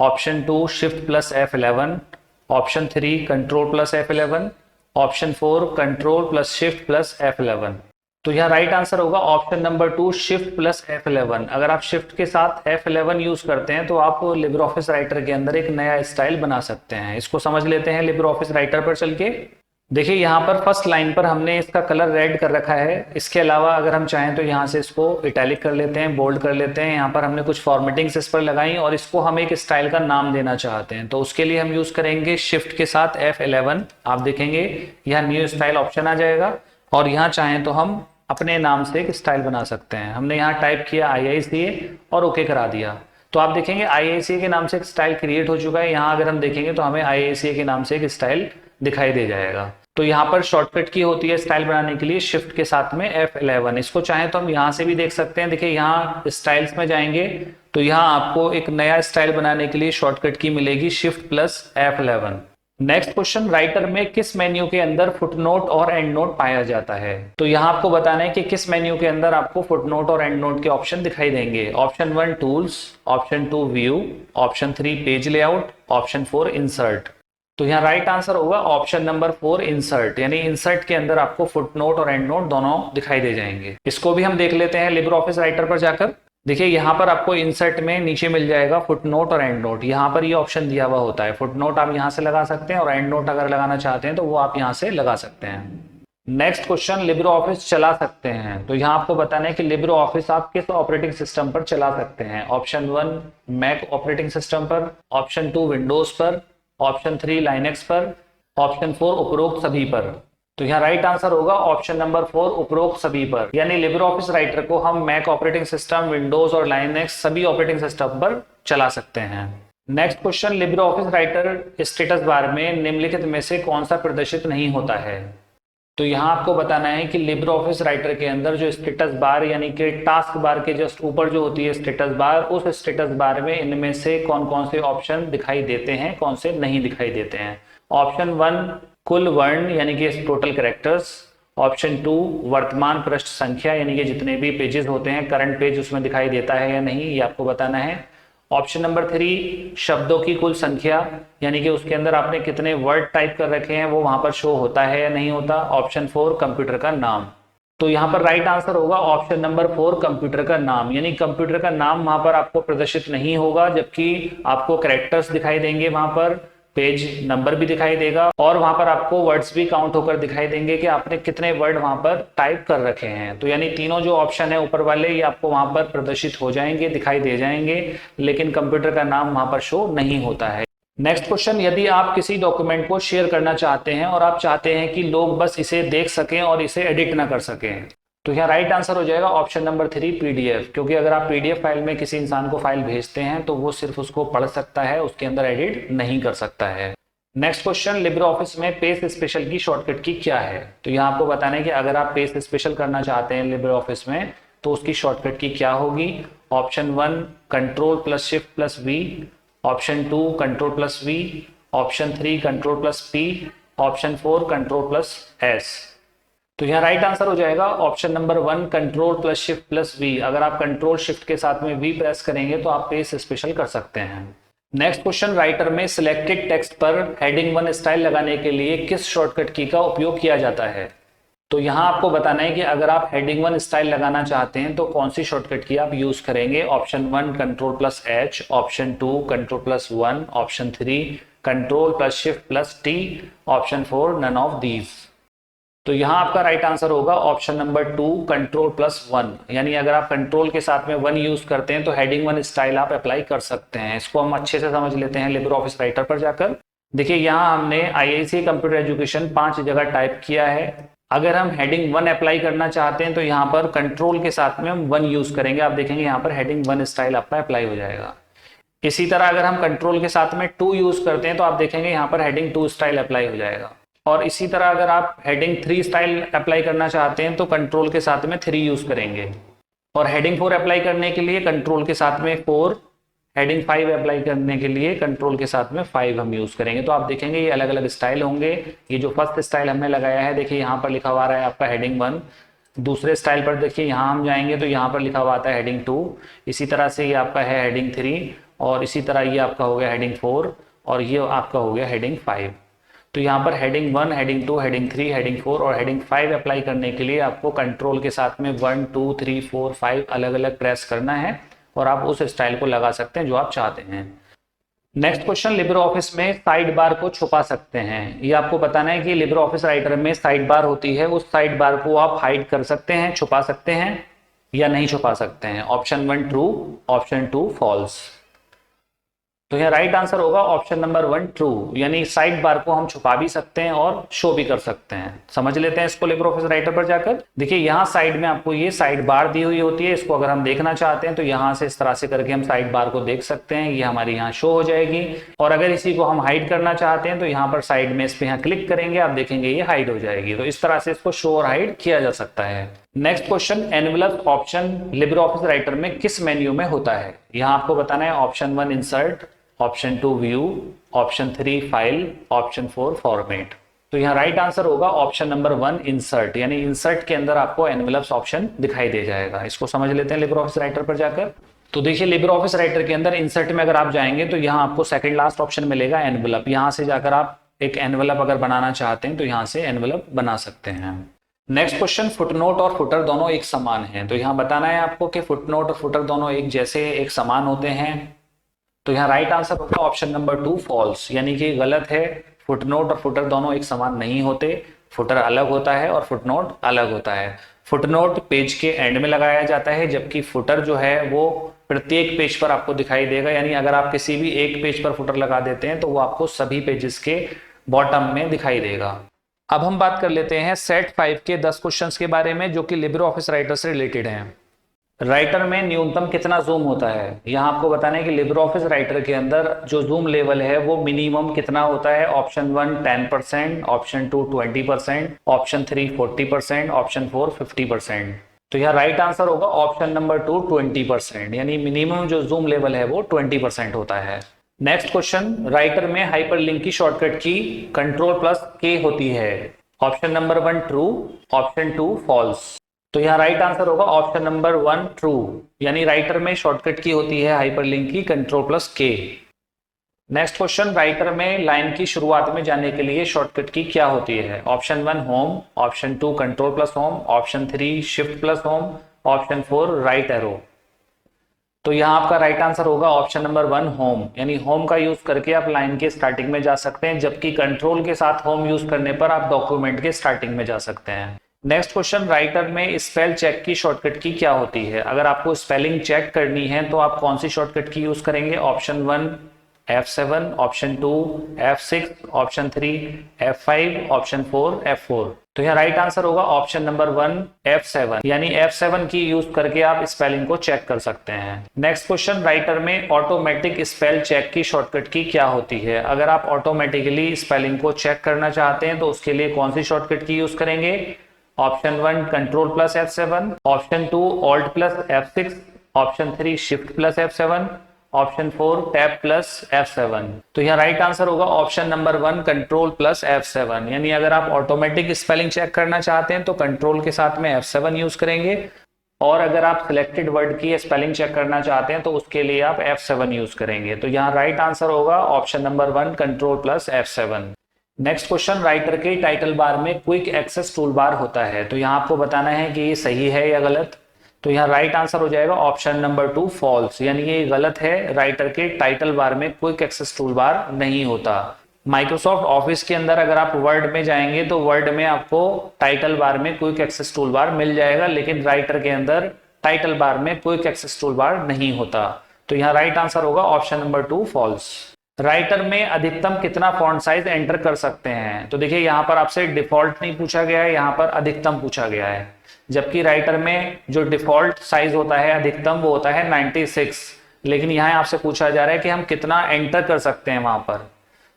option 2 Shift+F11, option 3 Ctrl+F11, option 4 Ctrl+Shift+F11। तो यह राइट आंसर होगा ऑप्शन नंबर 2 Shift+F11। अगर आप शिफ्ट के साथ F11 यूज करते हैं तो आप लिब्रियोफिस राइटर के अंदर एक नया स्टाइल बना सकते हैं। इसको समझ लेते हैं लिब्रियोफिस राइटर पर चल के। देखिए यहाँ पर फर्स्ट लाइन पर हमने इसका कलर रेड कर रखा है। इसके अलावा अगर हम चाहें तो यहाँ से इसको इटैलिक कर लेते हैं, बोल्ड कर लेते हैं। यहाँ पर हमने कुछ फॉर्मेटिंग्स इस पर लगाई और इसको हम एक स्टाइल का नाम देना चाहते हैं तो उसके लिए हम यूज करेंगे शिफ्ट के साथ F11। आप देखेंगे यहाँ न्यू स्टाइल ऑप्शन आ जाएगा और यहाँ चाहें तो हम अपने नाम से एक स्टाइल बना सकते हैं। हमने यहाँ टाइप किया IICA और ओके करा दिया तो आप देखेंगे IICA के नाम से एक स्टाइल क्रिएट हो चुका है। यहाँ अगर हम देखेंगे तो हमें IICA के नाम से एक स्टाइल दिखाई दे जाएगा। तो यहाँ पर शॉर्टकट की होती है स्टाइल बनाने के लिए शिफ्ट के साथ में F11। इसको चाहें तो हम यहाँ से भी देख सकते हैं। देखिए यहाँ स्टाइल्स में जाएंगे तो यहाँ आपको एक नया स्टाइल बनाने के लिए शॉर्टकट की मिलेगी Shift+F11। नेक्स्ट क्वेश्चन, राइटर में किस मेन्यू के अंदर फुटनोट और एंड नोट पाया जाता है? तो यहाँ आपको बताना है कि किस मेन्यू के अंदर आपको फुटनोट और एंड नोट के ऑप्शन दिखाई देंगे। Option 1 tools, option 2 view, option 3 page layout, option 4 insert. तो यहाँ राइट आंसर होगा ऑप्शन नंबर 4 इंसर्ट। यानी इंसर्ट के अंदर आपको फुटनोट और एंड नोट दोनों दिखाई दे जाएंगे। इसको भी हम देख लेते हैं लिब्रियोफिस राइटर पर जाकर। देखिए यहाँ पर आपको इंसर्ट में नीचे मिल जाएगा फुटनोट और एंड नोट। यहाँ पर ये ऑप्शन दिया हुआ होता है। फुटनोट आप यहाँ से लगा सकते हैं और एंड नोट अगर लगाना चाहते हैं तो वो आप यहाँ से लगा सकते हैं। नेक्स्ट क्वेश्चन, लिब्रियोफिस चला सकते हैं। तो यहाँ आपको बताना है कि लिब्रियोफिस आप किस ऑपरेटिंग सिस्टम पर चला सकते हैं। ऑप्शन 1 मैक ऑपरेटिंग सिस्टम पर, ऑप्शन 2 विंडोज पर, ऑप्शन 3 लाइनेक्स पर, ऑप्शन 4 उपरोक्त सभी पर। तो यहाँ राइट आंसर होगा ऑप्शन नंबर 4 उपरोक्त सभी पर, यानी लिब्रे ऑफिस राइटर को हम मैक ऑपरेटिंग सिस्टम, विंडोज और लाइनक्स सभी ऑपरेटिंग सिस्टम पर चला सकते हैं। Next question, libre office writer status bar में निम्नलिखित में से कौन सा प्रदर्शित नहीं होता है। तो यहाँ आपको बताना है कि लिब्रे ऑफिस राइटर के अंदर जो स्टेटस बार यानी कि टास्क बार के जस्ट ऊपर जो होती है स्टेटस बार, उस स्टेटस बार में इनमें से कौन कौन से ऑप्शन दिखाई देते हैं, कौन से नहीं दिखाई देते हैं। ऑप्शन 1 कुल वर्ण यानी कि टोटल कैरेक्टर्स। ऑप्शन 2 वर्तमान पृष्ठ संख्या यानी कि जितने भी पेजेस होते हैं करंट पेज उसमें दिखाई देता है या नहीं, ये आपको बताना है। ऑप्शन नंबर 3 शब्दों की कुल संख्या यानी कि उसके अंदर आपने कितने वर्ड टाइप कर रखे हैं वो वहां पर शो होता है या नहीं होता। ऑप्शन 4 कंप्यूटर का नाम। तो यहाँ पर राइट आंसर होगा ऑप्शन नंबर 4 कंप्यूटर का नाम, यानी कंप्यूटर का नाम वहां पर आपको प्रदर्शित नहीं होगा, जबकि आपको कैरेक्टर्स दिखाई देंगे, वहां पर पेज नंबर भी दिखाई देगा और वहां पर आपको वर्ड्स भी काउंट होकर दिखाई देंगे कि आपने कितने वर्ड वहां पर टाइप कर रखे हैं। तो यानी तीनों जो ऑप्शन है ऊपर वाले ये आपको वहां पर प्रदर्शित हो जाएंगे, दिखाई दे जाएंगे, लेकिन कंप्यूटर का नाम वहां पर शो नहीं होता है। नेक्स्ट क्वेश्चन, यदि आप किसी डॉक्यूमेंट को शेयर करना चाहते हैं और आप चाहते हैं कि लोग बस इसे देख सकें और इसे एडिट ना कर सकें, तो यहाँ राइट आंसर हो जाएगा ऑप्शन नंबर 3 पीडीएफ, क्योंकि अगर आप पीडीएफ फाइल में किसी इंसान को फाइल भेजते हैं तो वो सिर्फ उसको पढ़ सकता है, उसके अंदर एडिट नहीं कर सकता है। नेक्स्ट क्वेश्चन, लिब्रे ऑफिस में पेस्ट स्पेशल की शॉर्टकट की क्या है। तो यहाँ आपको बताना है कि अगर आप पेस्ट स्पेशल करना चाहते हैं लिब्रे ऑफिस में तो उसकी शॉर्टकट की क्या होगी। Option 1 control plus shift plus V, option 2 control plus V, option 3 control plus P, option 4 control plus S. तो यहाँ राइट आंसर हो जाएगा option number 1 control plus shift plus V. अगर आप कंट्रोल शिफ्ट के साथ में वी प्रेस करेंगे तो आप पेज स्पेशल कर सकते हैं। नेक्स्ट क्वेश्चन, राइटर में सिलेक्टेड टेक्स्ट पर हेडिंग 1 स्टाइल लगाने के लिए किस शॉर्टकट की का उपयोग किया जाता है। तो यहाँ आपको बताना है कि अगर आप हेडिंग 1 स्टाइल लगाना चाहते हैं तो कौन सी शॉर्टकट की आप यूज करेंगे। Option 1 control plus H, option 2 control plus 1, option 3 control plus shift plus T, option 4 none of these. तो यहाँ आपका राइट आंसर होगा ऑप्शन नंबर 2 कंट्रोल प्लस 1, यानी अगर आप कंट्रोल के साथ में 1 यूज करते हैं तो हेडिंग 1 स्टाइल आप अप्लाई कर सकते हैं। इसको हम अच्छे से समझ लेते हैं लिब्रे ऑफिस राइटर पर जाकर। देखिए यहाँ हमने आईआईसी कंप्यूटर एजुकेशन 5 जगह टाइप किया है। अगर हम हेडिंग 1 अप्लाई करना चाहते हैं तो यहाँ पर कंट्रोल के साथ में हम 1 यूज करेंगे, आप देखेंगे यहाँ पर हेडिंग 1 स्टाइल आपका अप्लाई हो जाएगा। इसी तरह अगर हम कंट्रोल के साथ में 2 यूज करते हैं तो आप देखेंगे यहाँ पर हेडिंग 2 स्टाइल अप्लाई हो जाएगा। और इसी तरह अगर आप हेडिंग 3 स्टाइल अप्लाई करना चाहते हैं तो कंट्रोल के साथ में 3 यूज करेंगे। और हेडिंग 4 अप्लाई करने के लिए कंट्रोल के साथ में 4, हेडिंग 5 अप्लाई करने के लिए कंट्रोल के साथ में 5 हम यूज करेंगे। तो आप देखेंगे ये अलग अलग स्टाइल होंगे। ये जो फर्स्ट स्टाइल हमने लगाया है, देखिए यहाँ पर लिखा हुआ है आपका हेडिंग 1। दूसरे स्टाइल पर देखिए यहाँ हम जाएंगे तो यहाँ पर लिखा हुआ आता है हेडिंग 2। इसी तरह से ये आपका है हेडिंग 3 और इसी तरह ये आपका हो गया हेडिंग 4 और ये आपका हो गया हेडिंग 5। तो यहाँ पर हेडिंग 1, हेडिंग 2, हेडिंग 3, हेडिंग 4 और हेडिंग 5 अप्लाई करने के लिए आपको कंट्रोल के साथ में 1, 2, 3, 4, 5 अलग अलग प्रेस करना है और आप उस स्टाइल को लगा सकते हैं जो आप चाहते हैं। नेक्स्ट क्वेश्चन, लिब्रे ऑफिस में साइड बार को छुपा सकते हैं। ये आपको बताना है कि लिब्रे ऑफिस राइटर में साइड बार होती है, उस साइड बार को आप हाइड कर सकते हैं, छुपा सकते हैं या नहीं छुपा सकते हैं। Option 1 true, option 2 false. तो यहाँ राइट आंसर होगा ऑप्शन नंबर 1 ट्रू, यानी साइड बार को हम छुपा भी सकते हैं और शो भी कर सकते हैं। समझ लेते हैं इसको लिब्रे ऑफिस राइटर पर जाकर। देखिए यहाँ साइड में आपको ये साइड बार दी हुई होती है, इसको अगर हम देखना चाहते हैं तो यहाँ से इस तरह से करके हम साइड बार को देख सकते हैं, ये हमारी यहाँ शो हो जाएगी। और अगर इसी को हम हाइड करना चाहते हैं तो यहाँ पर साइड में इस पे यहाँ क्लिक करेंगे, आप देखेंगे ये हाइड हो जाएगी। तो इस तरह से इसको शो और हाइड किया जा सकता है। Next question, envelope option Libre office writer में किस मेन्यू में होता है। यहाँ आपको बताना है option 1 insert, option 2 view, option 3 file, option 4 format. तो यहाँ राइट आंसर होगा ऑप्शन नंबर 1 इंसर्ट, यानी इंसर्ट के अंदर आपको एनवेलप्स ऑप्शन दिखाई दे जाएगा। इसको समझ लेते हैं लिब्रे ऑफिस राइटर पर जाकर। तो देखिए लिब्रे ऑफिस राइटर के अंदर इंसर्ट में अगर आप जाएंगे तो यहाँ आपको सेकंड लास्ट ऑप्शन मिलेगा एनवेलप। यहाँ से जाकर आप एक एनवेलप अगर बनाना चाहते हैं तो यहाँ से एनवेलप बना सकते हैं। नेक्स्ट क्वेश्चन, फुटनोट और फुटर दोनों एक समान हैं। तो यहाँ बताना है आपको कि फुटनोट और फुटर दोनों एक जैसे एक समान होते हैं। तो यहाँ राइट आंसर होगा ऑप्शन नंबर 2 फॉल्स, यानी कि गलत है। फुटनोट और फुटर दोनों एक समान नहीं होते, फुटर अलग होता है और फुटनोट अलग होता है। फुटनोट पेज के एंड में लगाया जाता है, जबकि फुटर जो है वो प्रत्येक पेज पर आपको दिखाई देगा। यानी अगर आप किसी भी एक पेज पर फुटर लगा देते हैं तो वो आपको सभी पेजेस के बॉटम में दिखाई देगा। अब हम बात कर लेते हैं सेट 5 के 10 क्वेश्चंस के बारे में जो कि लिब्रे ऑफिस राइटर से रिलेटेड हैं। राइटर में न्यूनतम कितना जूम होता है, यहाँ आपको बताना है कि लिब्रे ऑफिस राइटर के अंदर जो जूम लेवल है वो मिनिमम कितना होता है। Option 1 10%, option 2 20%, option 3 40%, option 4 50%। तो यहाँ राइट आंसर होगा ऑप्शन नंबर 2 20%, यानी मिनिमम जो जूम लेवल है वो 20% होता है। नेक्स्ट क्वेश्चन, राइटर में हाइपरलिंक की शॉर्टकट की Ctrl+K होती है। Option number 1 true, option 2 false. तो यहाँ राइट आंसर होगा ऑप्शन नंबर 1 ट्रू, यानी राइटर में शॉर्टकट की होती है हाइपरलिंक की Ctrl+K। नेक्स्ट क्वेश्चन, राइटर में लाइन की शुरुआत में जाने के लिए शॉर्टकट की क्या होती है। Option 1 home, option 2 Ctrl+Home, option 3 Shift+Home, option 4 right arrow. तो यहाँ आपका राइट आंसर होगा ऑप्शन नंबर 1 होम, यानी होम का यूज करके आप लाइन के स्टार्टिंग में जा सकते हैं, जबकि कंट्रोल के साथ होम यूज करने पर आप डॉक्यूमेंट के स्टार्टिंग में जा सकते हैं। नेक्स्ट क्वेश्चन, राइटर में स्पेल चेक की शॉर्टकट की क्या होती है। अगर आपको स्पेलिंग चेक करनी है तो आप कौन सी शॉर्टकट की यूज करेंगे। Option 1 F7, option 2 F6, option 3 F5, option 4 F4। तो यहाँ राइट आंसर होगा ऑप्शन नंबर 1 F7, यानी F7 की यूज करके आप स्पेलिंग को चेक कर सकते हैं। नेक्स्ट क्वेश्चन, राइटर में ऑटोमेटिक स्पेल चेक की शॉर्टकट की क्या होती है। अगर आप ऑटोमेटिकली स्पेलिंग को चेक करना चाहते हैं तो उसके लिए कौन सी शॉर्टकट की यूज करेंगे। Option 1 Ctrl+F7, option 2 Alt+F6, option 3 Shift+F7, option 4 Tab+F7। तो यहाँ राइट आंसर होगा ऑप्शन नंबर 1 Ctrl+F7, यानी अगर आप ऑटोमेटिक स्पेलिंग चेक करना चाहते हैं तो कंट्रोल के साथ में F7 यूज करेंगे, और अगर आप सिलेक्टेड वर्ड की स्पेलिंग चेक करना चाहते हैं तो उसके लिए आप F7 यूज करेंगे। तो यहाँ राइट आंसर होगा option number 1 Ctrl+F7। Next question, writer के टाइटल बार में क्विक एक्सेस टूल बार होता है। तो यहाँ आपको बताना है कि ये सही है या गलत। तो यहाँ राइट आंसर हो जाएगा ऑप्शन नंबर 2 फॉल्स, यानी ये गलत है। राइटर के टाइटल बार में क्विक एक्सेस टूल बार नहीं होता। माइक्रोसॉफ्ट ऑफिस के अंदर अगर आप वर्ड में जाएंगे तो वर्ड में आपको टाइटल बार में क्विक एक्सेस टूल बार मिल जाएगा, लेकिन राइटर के अंदर टाइटल बार में क्विक एक्सेस टूल बार नहीं होता। तो यहाँ राइट आंसर होगा ऑप्शन नंबर 2 फॉल्स। राइटर में अधिकतम कितना फॉन्ट साइज एंटर कर सकते हैं। तो देखिए यहाँ पर आपसे डिफॉल्ट नहीं पूछा गया है, यहाँ पर अधिकतम पूछा गया है, जबकि राइटर में जो डिफॉल्ट साइज होता है अधिकतम वो होता है 96, लेकिन यहाँ आपसे पूछा जा रहा है कि हम कितना एंटर कर सकते हैं वहां पर।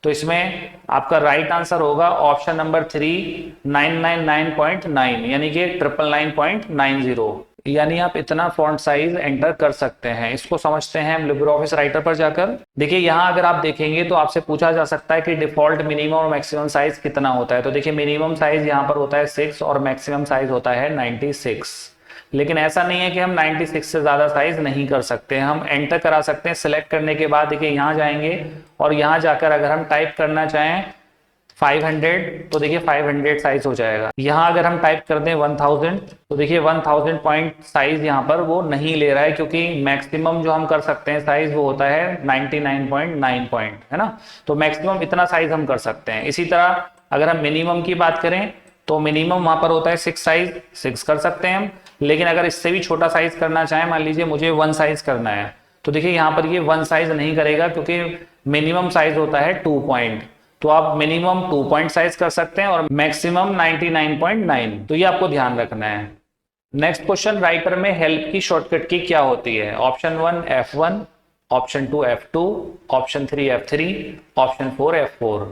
तो इसमें आपका राइट आंसर होगा ऑप्शन नंबर 3 999.9, यानी कि 999.90, यानी आप इतना फॉन्ट साइज एंटर कर सकते हैं। इसको समझते हैं हम लिब्रे ऑफिस राइटर पर जाकर। देखिए यहाँ अगर आप देखेंगे तो आपसे पूछा जा सकता है कि डिफॉल्ट मिनिमम और मैक्सिमम साइज कितना होता है। तो देखिए मिनिमम साइज यहाँ पर होता है 6 और मैक्सिमम साइज होता है 96, लेकिन ऐसा नहीं है कि हम 96 से ज्यादा साइज नहीं कर सकते। हम एंटर करा सकते हैं। सिलेक्ट करने के बाद देखिए यहाँ जाएंगे और यहाँ जाकर अगर हम टाइप करना चाहें 500 तो देखिए 500 साइज हो जाएगा। यहाँ अगर हम टाइप कर दें 1000 तो देखिए 1000 पॉइंट साइज यहाँ पर वो नहीं ले रहा है, क्योंकि मैक्सिमम जो हम कर सकते हैं साइज वो होता है 99.9 पॉइंट, है ना। तो मैक्सिमम इतना साइज हम कर सकते हैं। इसी तरह अगर हम मिनिमम की बात करें तो मिनिमम वहां पर होता है 6 साइज, 6 कर सकते हैं हम। लेकिन अगर इससे भी छोटा साइज करना चाहें, मान लीजिए मुझे 1 साइज करना है, तो देखिए यहाँ पर ये 1 साइज नहीं करेगा, क्योंकि मिनिमम साइज होता है 2 पॉइंट। तो आप मिनिमम 2 पॉइंट साइज कर सकते हैं और मैक्सिमम 99.9। तो ये आपको ध्यान रखना है। नेक्स्ट क्वेश्चन, राइटर में हेल्प की शॉर्टकट की क्या होती है। Option 1 F1, option 2 F2, option 3 F3, option 4 F4।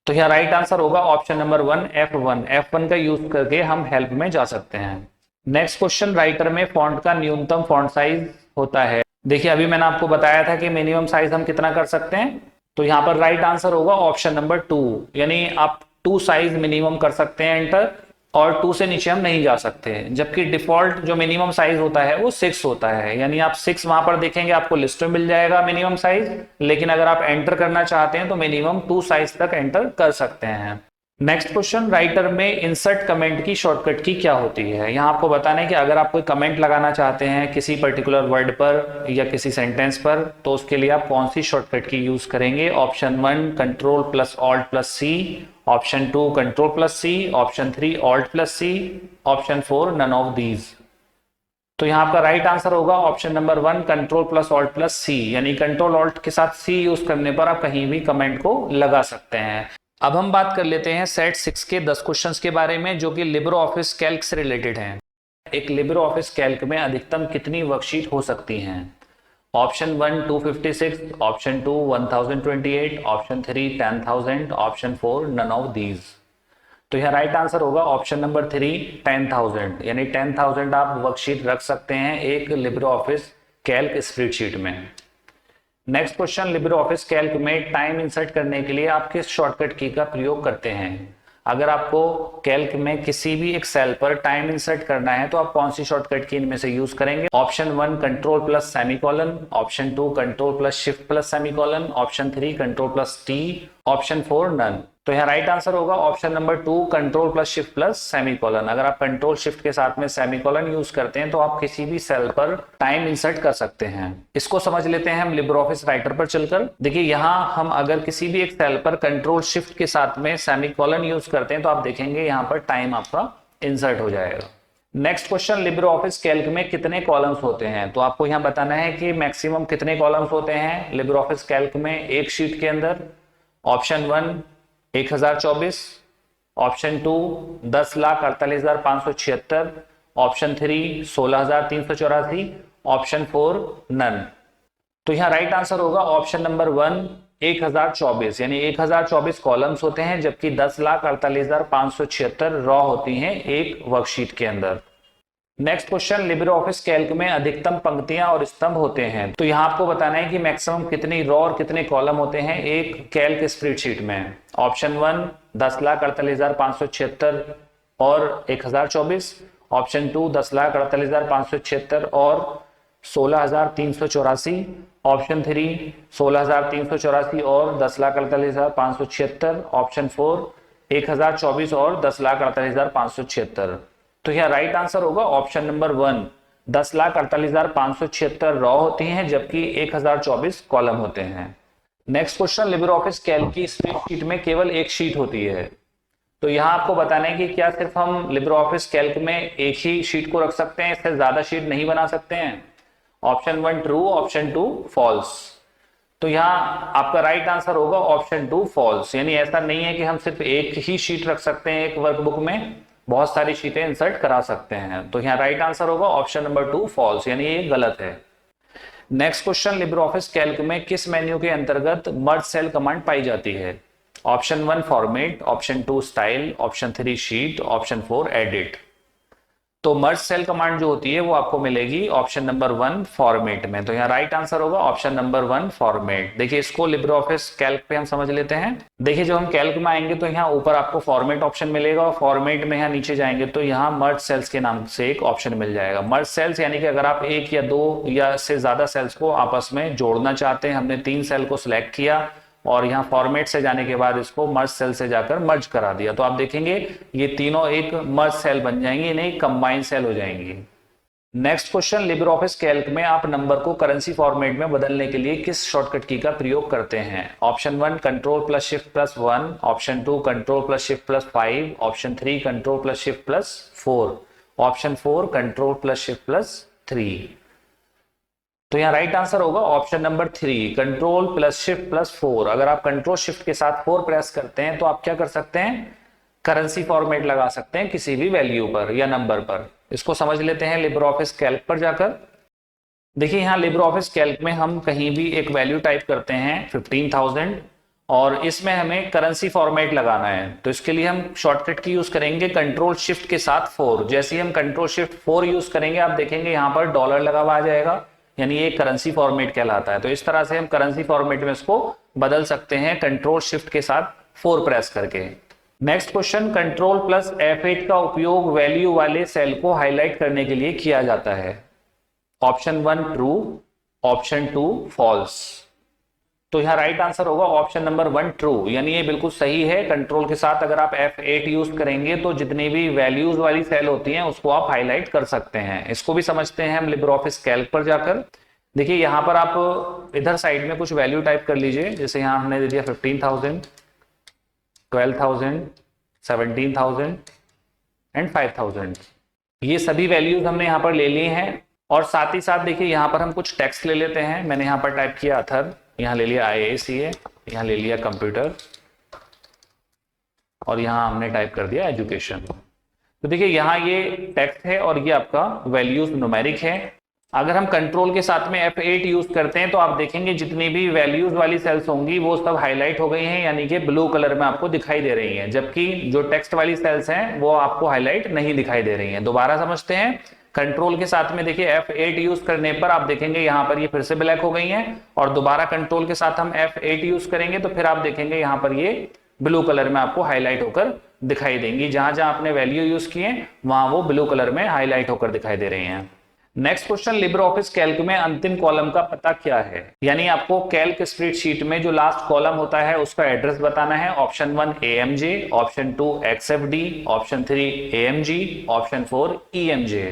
तो यहाँ राइट आंसर होगा ऑप्शन नंबर 1 F1। F1 का यूज करके हम हेल्प में जा सकते हैं। नेक्स्ट क्वेश्चन, राइटर में फॉन्ट का न्यूनतम फॉन्ट साइज होता है। देखिए अभी मैंने आपको बताया था कि मिनिमम साइज हम कितना कर सकते हैं, तो यहाँ पर राइट आंसर होगा ऑप्शन नंबर 2, यानी आप 2 साइज मिनिमम कर सकते हैं एंटर, और 2 से नीचे हम नहीं जा सकते। जबकि डिफॉल्ट जो मिनिमम साइज होता है वो 6 होता है, यानी आप 6 वहां पर देखेंगे आपको लिस्ट में मिल जाएगा मिनिमम साइज, लेकिन अगर आप एंटर करना चाहते हैं तो मिनिमम 2 साइज तक एंटर कर सकते हैं। नेक्स्ट क्वेश्चन, राइटर में इंसर्ट कमेंट की शॉर्टकट की क्या होती है। यहाँ आपको बताना है कि अगर आप कोई कमेंट लगाना चाहते हैं किसी पर्टिकुलर वर्ड पर या किसी सेंटेंस पर, तो उसके लिए आप कौन सी शॉर्टकट की यूज करेंगे। Option 1 Ctrl+Alt+C, option 2 Ctrl+C, option 3 Alt+C, option 4 none of these. तो यहाँ आपका राइट आंसर होगा ऑप्शन नंबर 1 Ctrl+Alt+C, यानी Ctrl Alt के साथ C यूज करने पर आप कहीं भी कमेंट को लगा सकते हैं। अब हम बात कर लेते हैं सेट 6 के 10 क्वेश्चंस के बारे में जो कि लिब्रे ऑफिस कैल्क से रिलेटेड हैं। एक लिब्रे ऑफिस कैल्क में अधिकतम कितनी वर्कशीट हो सकती हैं? Option 1 256, option 2 1028, option 3 10,000, option 4 none of these. तो यह राइट आंसर होगा ऑप्शन नंबर 3 10,000, यानी 10,000 आप वर्कशीट रख सकते हैं एक लिब्रे ऑफिस कैल्क स्प्रेडशीट में। Next question, libre office calc में टाइम इंसर्ट करने के लिए आप किस शॉर्टकट की का प्रयोग करते हैं? अगर आपको कैल्क में किसी भी एक सेल पर टाइम इंसर्ट करना है तो आप कौन सी शॉर्टकट की इनमें से यूज करेंगे? Option 1 control plus semicolon, option 2 control plus shift plus semicolon, option 3 control plus T, option 4 none. तो यहाँ राइट आंसर होगा option number 2 control plus shift plus semicolon. अगर आप कंट्रोल शिफ्ट के साथ में सेमीकोलन यूज करते हैं तो आप किसी भी सेल पर टाइम इंसर्ट कर सकते हैं। इसको समझ लेते हैं हम लिब्रे ऑफिस राइटर पर चलकर। देखिए यहाँ हम अगर किसी भी एक सेल पर कंट्रोल शिफ्ट के साथ में सेमीकोलन यूज करते हैं तो आप देखेंगे यहाँ पर टाइम आपका इंसर्ट हो जाएगा। Next question, libre office calc में कितने कॉलम्स होते हैं? तो आपको यहाँ बताना है कि मैक्सिमम कितने कॉलम्स होते हैं लिब्रे ऑफिस कैल्क में एक शीट के अंदर। Option 1 1024, option 2 10,48,576, option 3 16,384, option 4 none. तो यहाँ राइट आंसर होगा ऑप्शन नंबर 1 1024, यानी 1024 कॉलम्स होते हैं जबकि 10,48,576 रॉ होती हैं एक वर्कशीट के अंदर। Next question, libre office calc में अधिकतम पंक्तियां और स्तंभ होते हैं। तो यहाँ आपको बताना है कि मैक्सिमम कितनी रॉ और कितने कॉलम होते हैं एक कैल्क स्प्रेडशीट में। ऑप्शन 1 10,48,576 और 1024, ऑप्शन 2 10,48,576 और 16,384, ऑप्शन 3 16,384 और 10,48,576, ऑप्शन 4 1024 और 10,48,576। तो यह राइट आंसर होगा ऑप्शन नंबर 1 10,48,576 रॉ होती हैं जबकि 1024 कॉलम होते हैं। Next question, libre office Calc की स्प्रेडशीट में केवल एक शीट होती है। तो यहां आपको बताना है कि क्या सिर्फ हम लिब्रे ऑफिस कैल्क में एक ही शीट को रख सकते हैं, इससे ज्यादा शीट नहीं बना सकते हैं? Option 1 true, option 2 false. तो यहाँ आपका राइट आंसर होगा ऑप्शन 2 फॉल्स, यानी ऐसा नहीं है कि हम सिर्फ एक ही शीट रख सकते हैं एक वर्कबुक में, बहुत सारी शीटें इंसर्ट करा सकते हैं। तो यहाँ राइट आंसर होगा ऑप्शन नंबर 2 फॉल्स, यानी ये गलत है। Next question, libre office calc में किस मेन्यू के अंतर्गत मर्ज सेल कमांड पाई जाती है? Option 1 format, option 2 style, option 3 sheet, option 4 edit. तो मर्ज सेल कमांड जो होती है वो आपको मिलेगी ऑप्शन नंबर 1 फॉर्मेट में। तो यहाँ राइट आंसर होगा ऑप्शन नंबर 1 फॉर्मेट। देखिए इसको लिब्रे ऑफिस कैल्क पे हम समझ लेते हैं। देखिए जब हम कैल्क में आएंगे तो यहाँ ऊपर आपको फॉर्मेट ऑप्शन मिलेगा और फॉर्मेट में यहाँ नीचे जाएंगे तो यहाँ मर्ज सेल्स के नाम से एक ऑप्शन मिल जाएगा। मर्ज सेल्स यानी कि अगर आप एक या दो या से ज्यादा सेल्स को आपस में जोड़ना चाहते हैं, हमने 3 सेल को सिलेक्ट किया और यहाँ फॉर्मेट से जाने के बाद इसको मर्ज सेल से जाकर मर्ज करा दिया तो आप देखेंगे ये तीनों एक मर्ज सेल बन जाएंगी, नहीं कंबाइन सेल हो जाएंगी। Next question, libre office calc में आप नंबर को करेंसी फॉर्मेट में बदलने के लिए किस शॉर्टकट की का प्रयोग करते हैं? Option 1 control plus shift plus 1, option 2 control plus shift plus 5, option 3 control plus shift plus 4, option 4 control plus shift plus 3। तो यहाँ राइट आंसर होगा option number 3 control plus shift plus 4। अगर आप कंट्रोल शिफ्ट के साथ 4 प्रेस करते हैं तो आप क्या कर सकते हैं, करेंसी फॉर्मेट लगा सकते हैं किसी भी वैल्यू पर या नंबर पर। इसको समझ लेते हैं लिब्रे ऑफिस कैल्क पर जाकर। देखिए यहाँ लिब्रे ऑफिस कैल्क में हम कहीं भी एक वैल्यू टाइप करते हैं 15,000 और इसमें हमें करेंसी फॉर्मेट लगाना है तो इसके लिए हम शॉर्टकट की यूज करेंगे कंट्रोल शिफ्ट के साथ 4। जैसे ही हम कंट्रोल शिफ्ट 4 यूज करेंगे आप देखेंगे यहाँ पर डॉलर लगा हुआ आ जाएगा, यानी ये करेंसी फॉर्मेट कहलाता है। तो इस तरह से हम करेंसी फॉर्मेट में इसको बदल सकते हैं कंट्रोल शिफ्ट के साथ 4 प्रेस करके। Next question, control plus F8 का उपयोग वैल्यू वाले सेल को हाईलाइट करने के लिए किया जाता है। Option 1 true, option 2 false. तो यहाँ राइट आंसर होगा ऑप्शन नंबर 1 ट्रू, यानी ये बिल्कुल सही है। कंट्रोल के साथ अगर आप F8 यूज करेंगे तो जितनी भी वैल्यूज वाली सेल होती हैं उसको आप हाईलाइट कर सकते हैं। इसको भी समझते हैं हम लिब्रे ऑफिस कैल्क पर जाकर। देखिए यहाँ पर आप इधर साइड में कुछ वैल्यू टाइप कर लीजिए, जैसे यहाँ हमने दे दिया 15,000, 12,000, 17,000 एंड 5,000। ये सभी वैल्यूज हमने यहाँ पर ले लिए हैं और साथ ही साथ देखिए यहाँ पर हम कुछ टेक्स्ट ले लेते हैं। मैंने यहाँ पर टाइप किया अथर, यहाँ ले लिया IACA, यहाँ ले लिया कंप्यूटर, और यहाँ हमने टाइप कर दिया एजुकेशन। तो देखिए यहाँ ये टेक्स्ट है और ये आपका वैल्यूज न्यूमेरिक है। अगर हम कंट्रोल के साथ में F8 यूज करते हैं तो आप देखेंगे जितनी भी वैल्यूज वाली सेल्स होंगी वो सब हाईलाइट हो गई हैं, यानी कि ब्लू कलर में आपको दिखाई दे रही हैं, जबकि जो टेक्स्ट वाली सेल्स हैं वो आपको हाईलाइट नहीं दिखाई दे रही हैं। दोबारा समझते हैं, कंट्रोल के साथ में देखिए F8 यूज करने पर आप देखेंगे यहाँ पर ये फिर से ब्लैक हो गई हैं, और दोबारा कंट्रोल के साथ हम F8 यूज करेंगे तो फिर आप देखेंगे यहाँ पर ये ब्लू कलर में आपको हाईलाइट होकर दिखाई देंगी। जहां जहां आपने वैल्यू यूज किए वहां वो ब्लू कलर में हाईलाइट होकर दिखाई दे रही हैं। Next question, libre office calc में अंतिम कॉलम का पता क्या है? यानी आपको कैल्क स्प्रेडशीट में जो लास्ट कॉलम होता है उसका एड्रेस बताना है। Option 1 AMJ, option 2 XFD, option 3 AMG, option 4 EMJ।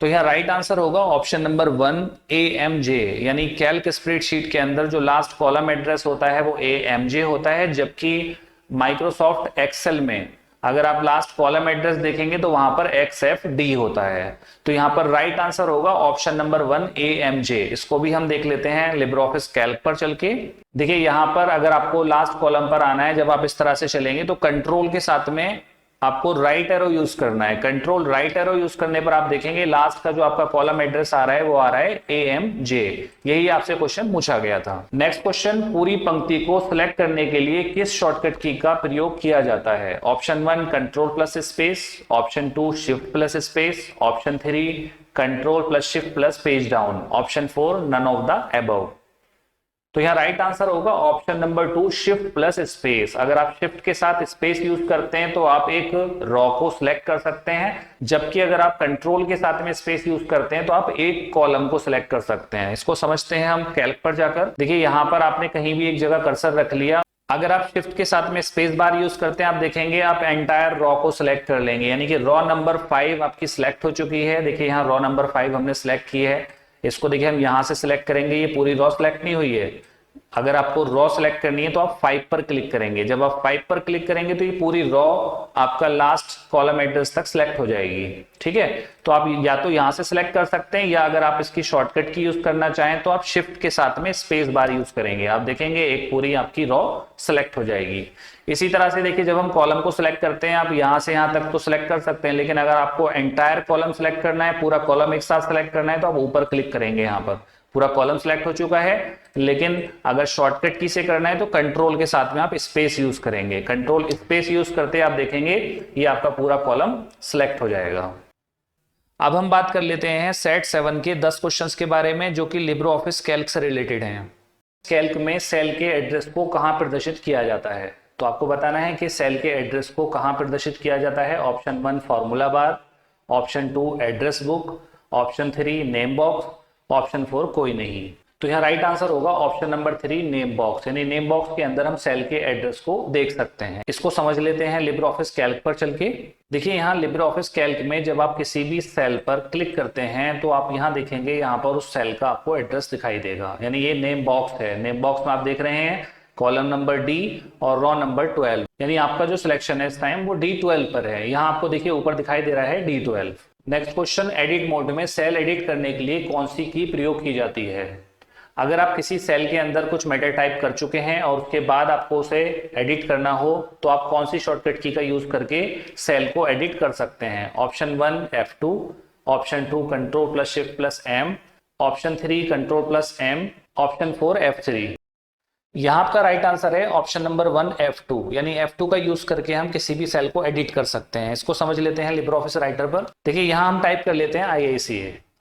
तो यहाँ राइट आंसर होगा ऑप्शन नंबर 1 AMJ, यानी कैल्क स्प्रेडशीट के अंदर जो लास्ट कॉलम एड्रेस होता है वो AMJ होता है, जबकि माइक्रोसॉफ्ट एक्सेल में अगर आप लास्ट कॉलम एड्रेस देखेंगे तो वहां पर XFD होता है। तो यहां पर राइट आंसर होगा ऑप्शन नंबर 1 AMJ। इसको भी हम देख लेते हैं लिब्रे ऑफिस कैल्क पर चल के। देखिए यहां पर अगर आपको लास्ट कॉलम पर आना है, जब आप इस तरह से चलेंगे तो कंट्रोल के साथ में आपको राइट एरो यूज करना है। कंट्रोल राइट एरो यूज करने पर आप देखेंगे लास्ट का जो आपका कॉलम एड्रेस आ रहा है वो आ रहा है AMJ। यही आपसे क्वेश्चन पूछा गया था। नेक्स्ट क्वेश्चन, पूरी पंक्ति को सिलेक्ट करने के लिए किस शॉर्टकट की का प्रयोग किया जाता है? Option 1 control plus space, option 2 shift plus space, option 3 control plus shift plus page down, option 4 none of the above. तो यहाँ राइट आंसर होगा option number 2 shift plus space. अगर आप शिफ्ट के साथ स्पेस यूज करते हैं तो आप एक रॉ को सिलेक्ट कर सकते हैं, जबकि अगर आप कंट्रोल के साथ में स्पेस यूज करते हैं तो आप एक कॉलम को सिलेक्ट कर सकते हैं। इसको समझते हैं हम कैल्क पर जाकर। देखिए यहाँ पर आपने कहीं भी एक जगह कर्सर रख लिया, अगर आप शिफ्ट के साथ में स्पेस बार यूज करते हैं आप देखेंगे आप एंटायर रॉ को सिलेक्ट कर लेंगे, यानी कि रॉ नंबर 5 आपकी सिलेक्ट हो चुकी है। देखिए यहाँ रॉ नंबर 5 हमने सिलेक्ट की है। इसको देखिए हम यहां से सिलेक्ट करेंगे, ये पूरी रॉ सिलेक्ट नहीं हुई है। अगर आपको रॉ सिलेक्ट करनी है तो आप 5 पर क्लिक करेंगे। जब आप 5 पर क्लिक करेंगे तो ये पूरी रॉ आपका लास्ट कॉलम एड्रेस तक सिलेक्ट हो जाएगी। ठीक है, तो आप या तो यहां से सिलेक्ट कर सकते हैं, या अगर आप इसकी शॉर्टकट की यूज करना चाहें तो आप शिफ्ट के साथ में स्पेस बार यूज करेंगे। आप देखेंगे एक पूरी आपकी रॉ सिलेक्ट हो जाएगी। इसी तरह से देखिए जब हम कॉलम को सिलेक्ट करते हैं आप यहां से यहां तक तो सिलेक्ट कर सकते हैं, लेकिन अगर आपको एंटायर कॉलम सिलेक्ट करना है, पूरा कॉलम एक साथ सिलेक्ट करना है, तो आप ऊपर क्लिक करेंगे। यहाँ पर पूरा कॉलम सिलेक्ट हो चुका है, लेकिन अगर शॉर्टकट की से करना है तो कंट्रोल के साथ में आप स्पेस यूज करेंगे। कंट्रोल स्पेस यूज करते आप देखेंगे ये आपका पूरा कॉलम सिलेक्ट हो जाएगा। अब हम बात कर लेते हैं सेट 7 के 10 क्वेश्चंस के बारे में, जो कि लिब्रे ऑफिस कैल्क से रिलेटेड हैं। कैल्क में सेल के एड्रेस को कहां प्रदर्शित किया जाता है? तो आपको बताना है कि सेल के एड्रेस को कहां प्रदर्शित किया जाता है। Option 1 formula bar, option 2 address book, option 3 name box, option 4 कोई नहीं। तो यहाँ राइट आंसर होगा ऑप्शन नंबर 3 नेम बॉक्स, यानी नेम बॉक्स के अंदर हम सेल के एड्रेस को देख सकते हैं। इसको समझ लेते हैं लिब्रे ऑफिस कैल्क पर चल के। देखिए यहाँ लिब्रे ऑफिस कैल्क में जब आप किसी भी सेल पर क्लिक करते हैं तो आप यहाँ देखेंगे यहाँ पर उस सेल का आपको एड्रेस दिखाई देगा, यानी ये नेम बॉक्स है। नेम बॉक्स में आप देख रहे हैं कॉलम नंबर D और रॉ नंबर 12, यानी आपका जो सिलेक्शन है इस टाइम वो D12 पर है। यहाँ आपको देखिए ऊपर दिखाई दे रहा है D12। Next question, edit mode में सेल एडिट करने के लिए कौन सी की प्रयोग की जाती है? अगर आप किसी सेल के अंदर कुछ मेटा टाइप कर चुके हैं और उसके बाद आपको उसे एडिट करना हो तो आप कौन सी शॉर्टकट की का यूज करके सेल को एडिट कर सकते हैं? Option 1 F2, option 2 control plus shift plus M, option 3 control plus M, option 4 F3। यहाँ आपका राइट आंसर है ऑप्शन नंबर 1 F2, यानी F2 का यूज करके हम किसी भी सेल को एडिट कर सकते हैं। इसको समझ लेते हैं लिब्रे ऑफिस राइटर पर। देखिए यहाँ हम टाइप कर लेते हैं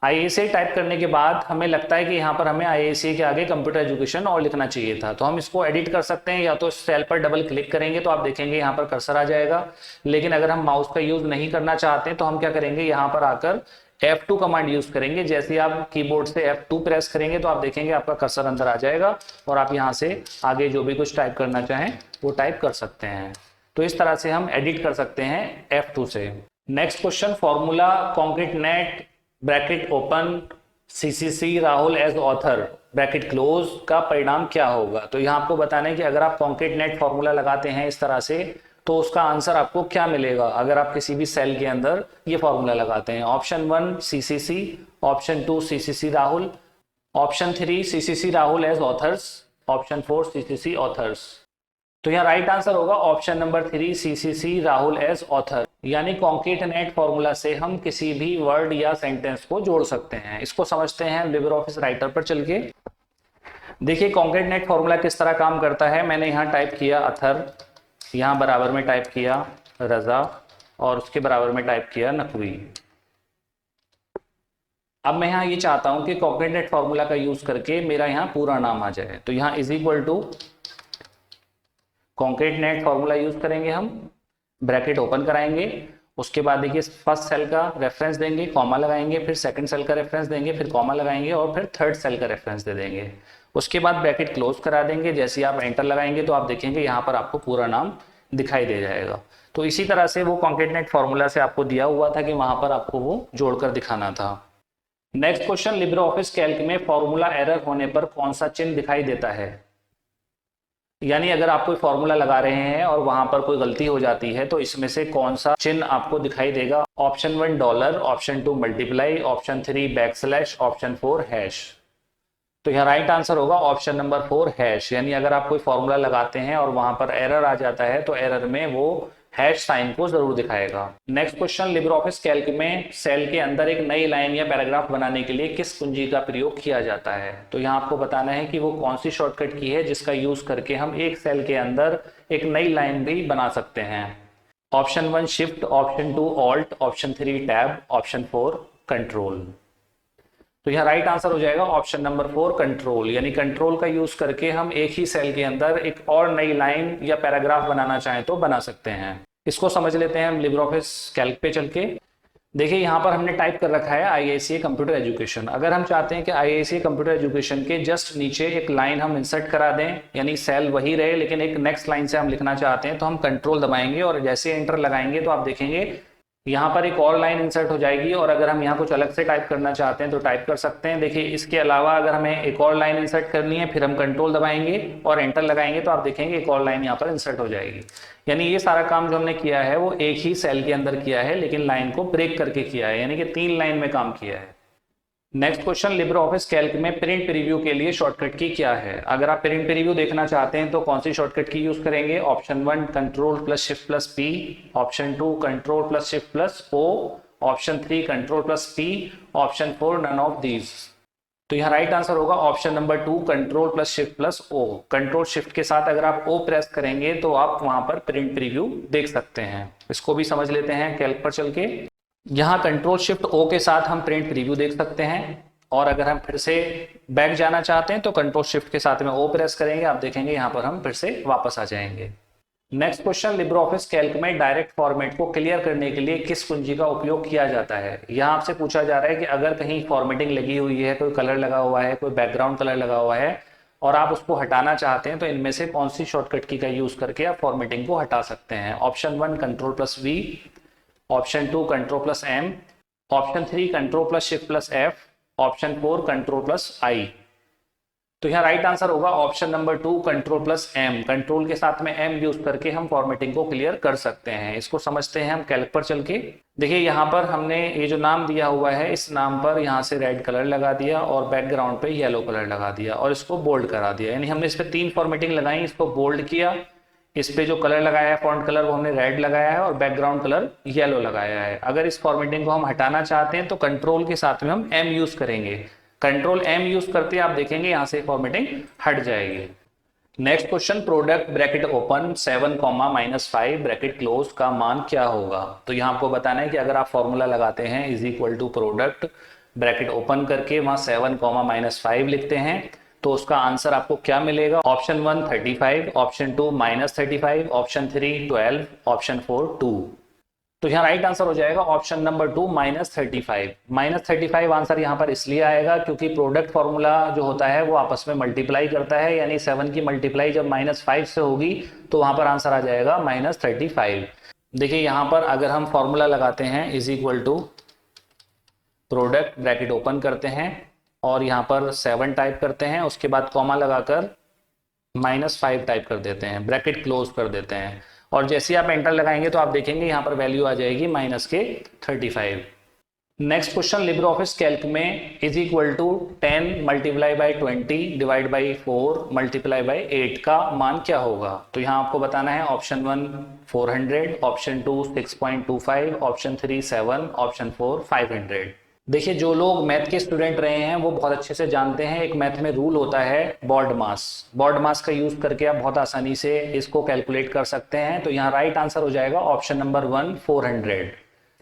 IICA टाइप करने के बाद हमें लगता है कि यहाँ पर हमें IICA के आगे कंप्यूटर एजुकेशन और लिखना चाहिए था, तो हम इसको एडिट कर सकते हैं। या तो सेल पर डबल क्लिक करेंगे तो आप देखेंगे यहाँ पर कर्सर आ जाएगा, लेकिन अगर हम माउस का यूज नहीं करना चाहते हैं तो हम क्या करेंगे, यहाँ पर आकर F2 कमांड यूज करेंगे। जैसे आप कीबोर्ड से F2 प्रेस करेंगे तो आप देखेंगे आपका कर्सर अंदर आ जाएगा और आप यहाँ से आगे जो भी कुछ टाइप करना चाहें वो टाइप कर सकते हैं। तो इस तरह से हम एडिट कर सकते हैं F2 से। Next question, formula concatenate bracket open CCC Rahul as author bracket close का परिणाम क्या होगा? तो यहाँ आपको बताना है कि अगर आप कॉन्केटनेट फॉर्मूला लगाते हैं इस तरह से तो उसका आंसर आपको क्या मिलेगा अगर आप किसी भी सेल के अंदर ये फॉर्मूला लगाते हैं। Option 1 CCC, option 2 CCC Rahul, option 3 CCC Rahul as authors, option 4 CCC authors. तो यहाँ राइट आंसर होगा option number 3 CCC Rahul as author, यानी कॉन्केटनेट फॉर्मूला से हम किसी भी वर्ड या सेंटेंस को जोड़ सकते हैं। इसको समझते हैं लिब्रे ऑफिस राइटर पर चल के। देखिए कॉन्केटनेट फॉर्मूला किस तरह काम करता है। मैंने यहाँ टाइप किया अथर, यहाँ बराबर में टाइप किया रजा और उसके बराबर में टाइप किया नकवी। अब मैं यहाँ ये चाहता हूं कि कॉन्केटनेट फॉर्मूला का यूज करके मेरा यहाँ पूरा नाम आ जाए, तो यहाँ is equal to concatenate formula use करेंगे हम, ब्रैकेट ओपन कराएंगे, उसके बाद देखिए फर्स्ट सेल का रेफरेंस देंगे, कॉमा लगाएंगे, फिर सेकंड सेल का रेफरेंस देंगे, फिर कॉमा लगाएंगे और फिर थर्ड सेल का रेफरेंस दे देंगे। उसके बाद ब्रैकेट क्लोज करा देंगे। जैसे ही आप एंटर लगाएंगे तो आप देखेंगे यहाँ पर आपको पूरा नाम दिखाई दे जाएगा। तो इसी तरह से वो कॉन्केटनेट फॉर्मूला से आपको दिया हुआ था कि वहां पर आपको वो जोड़कर दिखाना था। Next question, libre office calc में फॉर्मूला एरर होने पर कौन सा चिन्ह दिखाई देता है। यानी अगर आप कोई फॉर्मूला लगा रहे हैं और वहां पर कोई गलती हो जाती है तो इसमें से कौन सा चिन्ह आपको दिखाई देगा। Option 1 dollar, option 2 multiply, option 3 backslash, option 4 hash. तो यहाँ राइट आंसर होगा ऑप्शन नंबर 4 हैश। यानी अगर आप कोई फॉर्मूला लगाते हैं और वहां पर एरर आ जाता है तो एरर में वो हैश साइन को जरूर दिखाएगा। Next question, libre office calc में सेल के अंदर एक नई लाइन या पैराग्राफ बनाने के लिए किस कुंजी का प्रयोग किया जाता है। तो यहाँ आपको बताना है कि वो कौन सी शॉर्टकट की है जिसका यूज करके हम एक सेल के अंदर एक नई लाइन भी बना सकते हैं। Option 1 shift, option 2 alt, option 3 tab, option 4 control. तो यहाँ राइट आंसर हो जाएगा ऑप्शन नंबर 4 कंट्रोल। यानी कंट्रोल का यूज करके हम एक ही सेल के अंदर एक और नई लाइन या पैराग्राफ बनाना चाहें तो बना सकते हैं। इसको समझ लेते हैं हम लिब्रे ऑफिस कैल्क पे चल के। देखिए यहाँ पर हमने टाइप कर रखा है IICA कंप्यूटर एजुकेशन। अगर हम चाहते हैं कि IICA कंप्यूटर एजुकेशन के जस्ट नीचे एक लाइन हम इंसर्ट करा दें, यानी सेल वही रहे लेकिन एक नेक्स्ट लाइन से हम लिखना चाहते हैं, तो हम कंट्रोल दबाएंगे और जैसे एंटर लगाएंगे तो आप देखेंगे यहाँ पर एक और लाइन इंसर्ट हो जाएगी। और अगर हम यहाँ कुछ अलग से टाइप करना चाहते हैं तो टाइप कर सकते हैं। देखिए इसके अलावा अगर हमें एक और लाइन इंसर्ट करनी है, फिर हम कंट्रोल दबाएंगे और एंटर लगाएंगे तो आप देखेंगे एक और लाइन यहाँ पर इंसर्ट हो जाएगी। यानी ये सारा काम जो हमने किया है वो एक ही सेल के अंदर किया है लेकिन लाइन को ब्रेक करके किया है, यानी कि 3 लाइन में काम किया है। Next question, libre office calc में प्रिंट प्रीव्यू के लिए शॉर्टकट की क्या है। अगर आप प्रिंट प्रीव्यू देखना चाहते हैं तो कौन सी शॉर्टकट की यूज करेंगे। Option 1 control plus shift plus P, option 2 control plus shift plus O, option 3 control plus P, option 4 none of these. तो यहाँ राइट आंसर होगा option number 2 control plus shift plus O. Control shift के साथ अगर आप ओ press करेंगे तो आप वहां पर प्रिंट प्रीव्यू देख सकते हैं। इसको भी समझ लेते हैं कैल्क पर चल के। यहाँ कंट्रोल शिफ्ट ओ के साथ हम प्रिंट प्रीव्यू देख सकते हैं और अगर हम फिर से बैक जाना चाहते हैं तो कंट्रोल शिफ्ट के साथ में ओ प्रेस करेंगे, आप देखेंगे यहाँ पर हम फिर से वापस आ जाएंगे। Next question, libre office calc में डायरेक्ट फॉर्मेट को क्लियर करने के लिए किस कुंजी का उपयोग किया जाता है। यहाँ आपसे पूछा जा रहा है कि अगर कहीं फॉर्मेटिंग लगी हुई है, कोई कलर लगा हुआ है, कोई बैकग्राउंड कलर लगा हुआ है और आप उसको हटाना चाहते हैं तो इनमें से कौन सी शॉर्टकट की का यूज करके आप फॉर्मेटिंग को हटा सकते हैं। Option 1 control plus V, option 2 control plus M, option 3 control plus shift plus F, option 4 control plus I. तो यहाँ राइट आंसर होगा option number 2 control plus M. Control के साथ में एम यूज करके हम फॉर्मेटिंग को क्लियर कर सकते हैं। इसको समझते हैं हम कैल्क पर चल के। देखिए यहाँ पर हमने ये जो नाम दिया हुआ है इस नाम पर यहाँ से रेड कलर लगा दिया और बैकग्राउंड पे येलो कलर लगा दिया और इसको बोल्ड करा दिया। यानी हमने इस पर 3 फॉर्मेटिंग लगाई, इसको बोल्ड किया, इस पे जो कलर लगाया है फॉन्ट कलर वो हमने रेड लगाया है और बैकग्राउंड कलर येलो लगाया है। अगर इस फॉर्मेटिंग को हम हटाना चाहते हैं तो कंट्रोल के साथ में हम एम यूज करेंगे। कंट्रोल एम यूज करते आप देखेंगे यहां से फॉर्मेटिंग हट जाएगी। Next question, product bracket open 7, -5 bracket close का मान क्या होगा। तो यहाँ आपको बताना है कि अगर आप फॉर्मूला लगाते हैं is equal to product bracket open करके वहां 7, -5 लिखते हैं तो उसका आंसर आपको क्या मिलेगा। Option 1 35, option 2 -35, option 3 12, option 4 2। तो यहाँ राइट आंसर हो जाएगा ऑप्शन नंबर 2 -35। -35 आंसर यहाँ पर इसलिए आएगा क्योंकि प्रोडक्ट फॉर्मूला जो होता है वो आपस में मल्टीप्लाई करता है, यानी 7 की मल्टीप्लाई जब -5 से होगी तो वहां पर आंसर आ जाएगा -35। देखिए यहाँ पर अगर हम फॉर्मूला लगाते हैं is equal to product bracket open करते हैं और यहाँ पर 7 टाइप करते हैं, उसके बाद कॉमा लगाकर -5 टाइप कर देते हैं, ब्रैकेट क्लोज कर देते हैं और जैसे आप एंटर लगाएंगे तो आप देखेंगे यहाँ पर वैल्यू आ जाएगी -35। Next question, libre office calc में is equal to 10 multiply by 20 divide by 4 multiply by 8 का मान क्या होगा। तो यहाँ आपको बताना है ऑप्शन 1 400, ऑप्शन 2 6.25, ऑप्शन 3 7, ऑप्शन 4 500। देखिए, जो लोग मैथ के स्टूडेंट रहे हैं वो बहुत अच्छे से जानते हैं, एक मैथ में रूल होता है बॉड मास। बॉड मास का यूज करके आप बहुत आसानी से इसको कैलकुलेट कर सकते हैं। तो यहाँ राइट आंसर हो जाएगा ऑप्शन नंबर 1 400।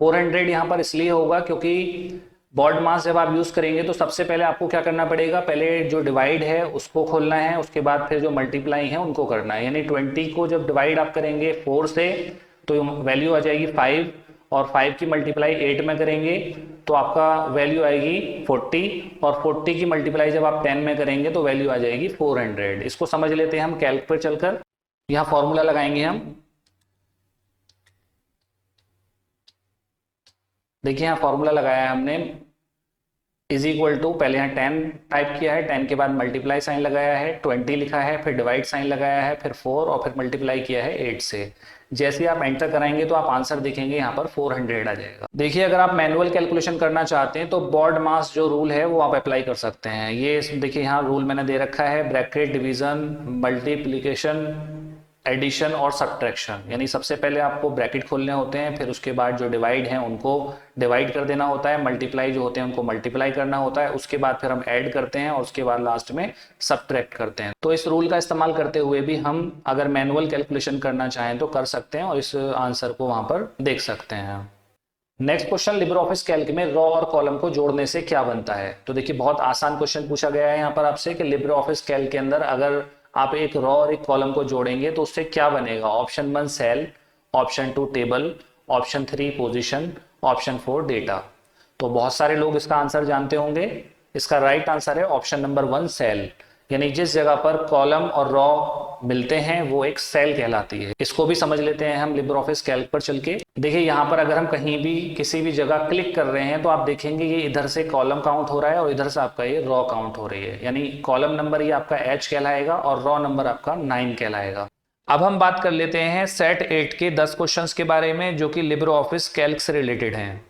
400 यहाँ पर इसलिए होगा क्योंकि बॉड मास जब आप यूज करेंगे तो सबसे पहले आपको क्या करना पड़ेगा, पहले जो डिवाइड है उसको खोलना है, उसके बाद फिर जो मल्टीप्लाई है उनको करना है। यानी 20 को जब डिवाइड आप करेंगे 4 से तो वैल्यू आ जाएगी 5, और 5 की मल्टीप्लाई 8 में करेंगे तो आपका वैल्यू आएगी 40, और 40 की मल्टीप्लाई जब आप 10 में करेंगे तो वैल्यू आ जाएगी 400। इसको समझ लेते हैं हम कैल्क पर चलकर। यहाँ फॉर्मूला लगाएंगे हम। देखिए यहाँ फॉर्मूला लगाया है हमने, इज इक्वल टू, पहले यहाँ 10 टाइप किया है, 10 के बाद मल्टीप्लाई साइन लगाया है, 20 लिखा है, फिर डिवाइड साइन लगाया है, फिर 4, और फिर मल्टीप्लाई किया है 8 से। जैसे आप एंटर कराएंगे तो आप आंसर देखेंगे यहाँ पर 400 आ जाएगा। देखिए, अगर आप मैनुअल कैलकुलेशन करना चाहते हैं तो बॉड मास जो रूल है वो आप अप्लाई कर सकते हैं। ये देखिए यहाँ रूल मैंने दे रखा है, ब्रैकेट, डिवीजन, मल्टीप्लिकेशन, एडिशन और सब्ट्रैक्शन। यानी सबसे पहले आपको ब्रैकेट खोलने होते हैं, फिर उसके बाद जो डिवाइड है उनको डिवाइड कर देना होता है, मल्टीप्लाई जो होते हैं उनको मल्टीप्लाई करना होता है, उसके बाद फिर हम ऐड करते हैं और उसके बाद लास्ट में सब्ट्रैक्ट करते हैं। तो इस रूल का इस्तेमाल करते हुए भी हम अगर मैनुअल कैलकुलेशन करना चाहें तो कर सकते हैं और इस आंसर को वहां पर देख सकते हैं। Next question, libre office calc में रॉ और कॉलम को जोड़ने से क्या बनता है। तो देखिए, बहुत आसान क्वेश्चन पूछा गया है यहाँ पर आपसे कि लिब्रे ऑफिस कैल्क के अंदर अगर आप एक रॉ और एक कॉलम को जोड़ेंगे तो उससे क्या बनेगा। Option 1 cell, option 2 table, option 3 position, option 4 data. तो बहुत सारे लोग इसका आंसर जानते होंगे। इसका राइट आंसर है ऑप्शन नंबर 1 सेल। यानी जिस जगह पर कॉलम और रॉ मिलते हैं वो एक सेल कहलाती है। इसको भी समझ लेते हैं हम लिब्रे ऑफिस कैल्क पर चल के। देखिए, यहाँ पर अगर हम कहीं भी किसी भी जगह क्लिक कर रहे हैं तो आप देखेंगे ये इधर से कॉलम काउंट हो रहा है और इधर से आपका ये रॉ काउंट हो रही है। यानी कॉलम नंबर ये आपका H कहलाएगा और रॉ नंबर आपका 9 कहलाएगा। अब हम बात कर लेते हैं सेट 8 के 10 क्वेश्चंस के बारे में जो कि लिब्रे ऑफिस कैल्क से रिलेटेड हैं।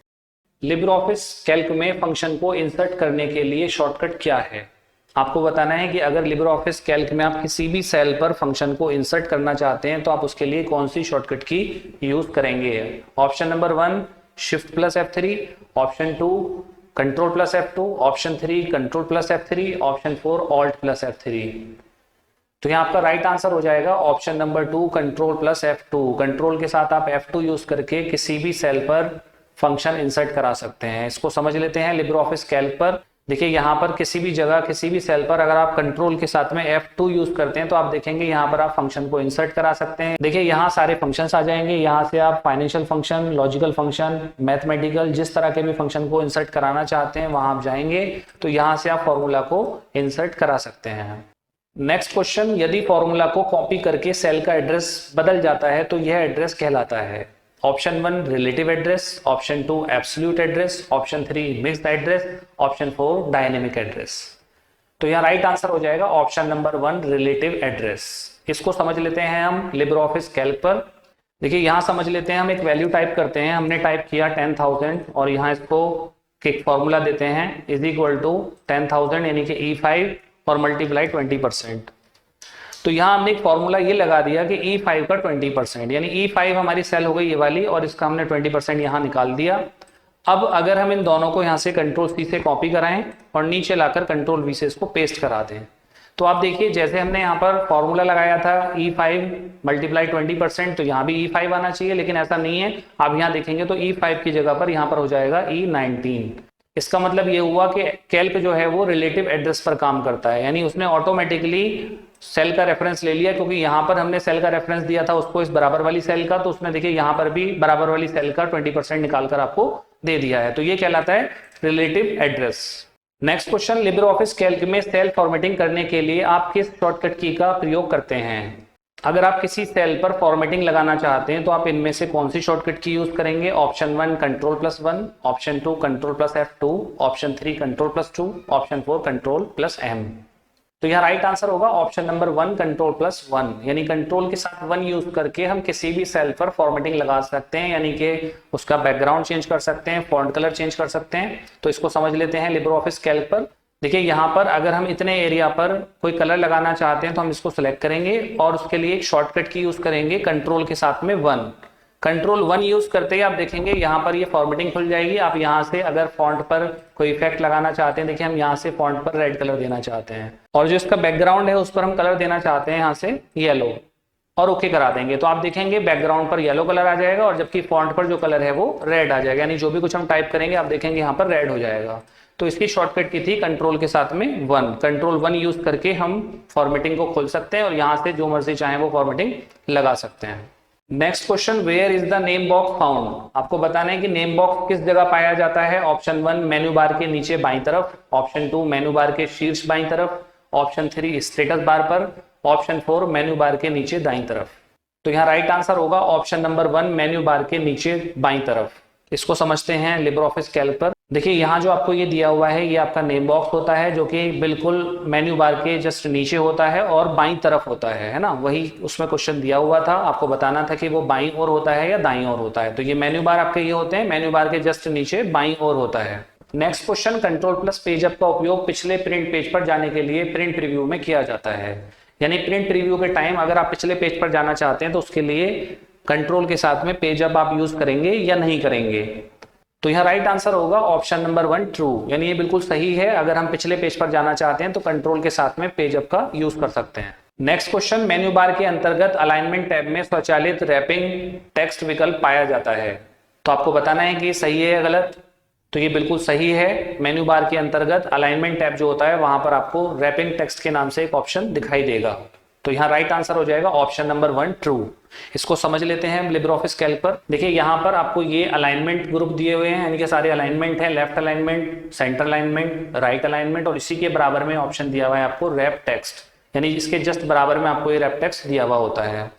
लिब्रे ऑफिस कैल्क में फंक्शन को इंसर्ट करने के लिए शॉर्टकट क्या है। आपको बताना है कि अगर लिब्रे ऑफिस कैल्क में आप किसी भी सेल पर फंक्शन को इंसर्ट करना चाहते हैं तो आप उसके लिए कौन सी शॉर्टकट की यूज करेंगे। Option number 1 shift plus F3, option 2 control plus F2, option 3 control plus F3, option 4 alt plus F3। तो यहाँ आपका राइट आंसर हो जाएगा option number 2 control plus F2। Control के साथ आप F2 यूज करके किसी भी सेल पर फंक्शन इंसर्ट करा सकते हैं। इसको समझ लेते हैं लिब्रे ऑफिस कैल्क पर। देखिए, यहाँ पर किसी भी जगह किसी भी सेल पर अगर आप कंट्रोल के साथ में F2 यूज करते हैं तो आप देखेंगे यहाँ पर आप फंक्शन को इंसर्ट करा सकते हैं। देखिए, यहाँ सारे फंक्शंस आ जाएंगे। यहाँ से आप financial function, logical function, mathematical, जिस तरह के भी फंक्शन को इंसर्ट कराना चाहते हैं वहां आप जाएंगे तो यहाँ से आप फॉर्मूला को इंसर्ट करा सकते हैं। नेक्स्ट क्वेश्चन, यदि फॉर्मूला को कॉपी करके सेल का एड्रेस बदल जाता है तो यह एड्रेस कहलाता है। Option 1 relative address, option 2 absolute address, option 3 mixed address, option 4 dynamic address. तो यहाँ राइट आंसर हो जाएगा ऑप्शन नंबर 1 रिलेटिव एड्रेस। इसको समझ लेते हैं हम लिब्रे ऑफिस कैल्क पर। देखिए, यहाँ समझ लेते हैं, हम एक वैल्यू टाइप करते हैं। हमने टाइप किया 10,000 और यहाँ इसको एक फॉर्मूला देते हैं इज इक्वल टू 10,000 यानी कि E5 और मल्टीप्लाई 20%। तो यहाँ हमने एक फॉर्मूला ये लगा दिया कि E5 का 20%, यानी E5 हमारी सेल हो गई ये वाली और इसका हमने 20% यहाँ निकाल दिया। अब अगर हम इन दोनों को यहाँ से कंट्रोल C से कॉपी कराएं और नीचे लाकर कंट्रोल V से इसको पेस्ट करा दें तो आप देखिए, जैसे हमने यहाँ पर फॉर्मूला लगाया था E5 मल्टीप्लाई 20%, तो यहाँ भी E5 आना चाहिए, लेकिन ऐसा नहीं है। आप यहाँ देखेंगे तो E5 की जगह पर यहाँ पर हो जाएगा E19। इसका मतलब ये हुआ कि कैल्क जो है वो रिलेटिव एड्रेस पर काम करता है, यानी उसने ऑटोमेटिकली सेल का रेफरेंस ले लिया, क्योंकि यहाँ पर हमने सेल का रेफरेंस दिया था उसको इस बराबर वाली सेल का, तो उसने देखिए यहाँ पर भी बराबर वाली सेल का 20% निकालकर आपको दे दिया है। तो ये कहलाता है relative address. Next question, libre office calc में सेल फॉर्मेटिंग करने के लिए आप किस शॉर्टकट की का प्रयोग करते हैं। अगर आप किसी सेल पर फॉर्मेटिंग लगाना चाहते हैं तो आप इनमें से कौन सी शॉर्टकट की यूज करेंगे। Option 1 control plus 1, option 2 control plus F2, option 3 control plus 2, option 4 control plus M। तो यहाँ राइट आंसर होगा ऑप्शन नंबर 1 कंट्रोल प्लस 1, यानी कंट्रोल के साथ 1 यूज करके हम किसी भी सेल पर फॉर्मेटिंग लगा सकते हैं, यानी कि उसका बैकग्राउंड चेंज कर सकते हैं, फॉन्ट कलर चेंज कर सकते हैं। तो इसको समझ लेते हैं लिब्रे ऑफिस कैल्क पर। देखिए यहाँ पर अगर हम इतने एरिया पर कोई कलर लगाना चाहते हैं तो हम इसको सिलेक्ट करेंगे और उसके लिए एक शॉर्टकट की यूज करेंगे कंट्रोल के साथ में 1। कंट्रोल 1 यूज करते ही आप देखेंगे यहाँ पर ये फॉर्मेटिंग खुल जाएगी। आप यहाँ से अगर फॉन्ट पर कोई इफेक्ट लगाना चाहते हैं, देखिए हम यहाँ से फॉन्ट पर रेड कलर देना चाहते हैं और जो इसका बैकग्राउंड है उस पर हम कलर देना चाहते हैं यहाँ से येलो, और ओके करा देंगे तो आप देखेंगे बैकग्राउंड पर येलो कलर आ जाएगा और जबकि फॉन्ट पर जो कलर है वो रेड आ जाएगा, यानी जो भी कुछ हम टाइप करेंगे आप देखेंगे यहाँ पर रेड हो जाएगा। तो इसकी शॉर्टकट की थी कंट्रोल के साथ में 1। कंट्रोल 1 यूज करके हम फॉर्मेटिंग को खोल सकते हैं और यहाँ से जो मर्जी चाहे वो फॉर्मेटिंग लगा सकते हैं। Next question, where is the name box found. आपको बताना है कि नेम बॉक्स किस जगह पाया जाता है। ऑप्शन 1 मेन्यू बार के नीचे बाईं तरफ, ऑप्शन 2 मेन्यू बार के शीर्ष बाईं तरफ, ऑप्शन 3 स्टेटस बार पर, ऑप्शन 4 मेन्यू बार के नीचे दाईं तरफ। तो यहाँ राइट आंसर होगा ऑप्शन नंबर 1 मेन्यू बार के नीचे बाईं तरफ। इसको समझते हैं लिब्रे ऑफिस कैल्क पर। देखिए यहाँ जो आपको ये दिया हुआ है ये आपका नेम बॉक्स होता है जो कि बिल्कुल मेन्यू बार के जस्ट नीचे होता है और बाईं तरफ होता है ना। वही उसमें क्वेश्चन दिया हुआ था, आपको बताना था कि वो बाईं ओर होता है या दाईं ओर होता है। तो ये मेन्यू बार आपके ये होते हैं, मेन्यू बार के जस्ट नीचे बाईं ओर होता है। Next question, control plus page up का उपयोग पिछले प्रिंट पेज पर जाने के लिए प्रिंट प्रीव्यू में किया जाता है। यानी प्रिंट प्रीव्यू के टाइम अगर आप पिछले पेज पर जाना चाहते हैं तो उसके लिए कंट्रोल के साथ में पेज अप आप यूज करेंगे या नहीं करेंगे। तो यहाँ राइट आंसर होगा ऑप्शन नंबर 1 ट्रू, यानी ये बिल्कुल सही है। अगर हम पिछले पेज पर जाना चाहते हैं तो कंट्रोल के साथ में पेज अप का यूज कर सकते हैं। नेक्स्ट क्वेश्चन, मेन्यू बार के अंतर्गत अलाइनमेंट टैब में स्वचालित रैपिंग टेक्स्ट विकल्प पाया जाता है। तो आपको बताना है कि सही है या गलत। तो ये बिल्कुल सही है। मेन्यू बार के अंतर्गत अलाइनमेंट टैब जो होता है वहां पर आपको रैपिंग टेक्स्ट के नाम से एक ऑप्शन दिखाई देगा। तो यहाँ राइट आंसर हो जाएगा ऑप्शन नंबर 1 ट्रू। इसको समझ लेते हैं हम लिब्रे ऑफिस कैल्क पर। देखिए यहाँ पर आपको ये अलाइनमेंट ग्रुप दिए हुए हैं, यानी कि सारे अलाइनमेंट है, left alignment, centre alignment, right alignment, और इसी के बराबर में ऑप्शन दिया हुआ है आपको रैप टेक्स्ट, यानी इसके जस्ट बराबर में आपको ये रैप टेक्स्ट दिया हुआ होता है।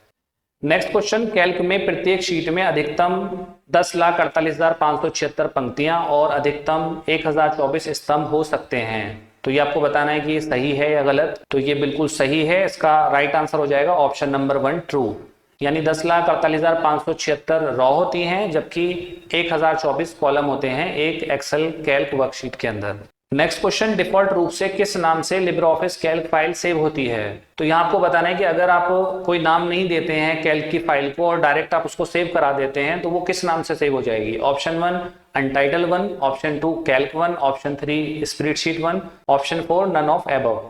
नेक्स्ट क्वेश्चन, कैल्क में प्रत्येक शीट में अधिकतम 10,48,576 पंक्तियां और अधिकतम 1024 स्तंभ हो सकते हैं। तो ये आपको बताना है कि ये सही है या गलत। तो ये बिल्कुल सही है। इसका राइट आंसर हो जाएगा ऑप्शन नंबर 1 ट्रू, यानी 10,48,576 रॉ होती हैं जबकि 1024 कॉलम होते हैं एक एक्सेल कैल्क वर्कशीट के अंदर। नेक्स्ट क्वेश्चन, डिफॉल्ट रूप से किस नाम से Libre office Calc file save होती है। तो यहाँ आपको बताना है कि अगर आप कोई नाम नहीं देते हैं कैल्क की फाइल को और डायरेक्ट आप उसको सेव करा देते हैं तो वो किस नाम से सेव हो जाएगी। Option 1 untitled 1, option 2 calc 1, option 3 spreadsheet 1, option 4 none of above.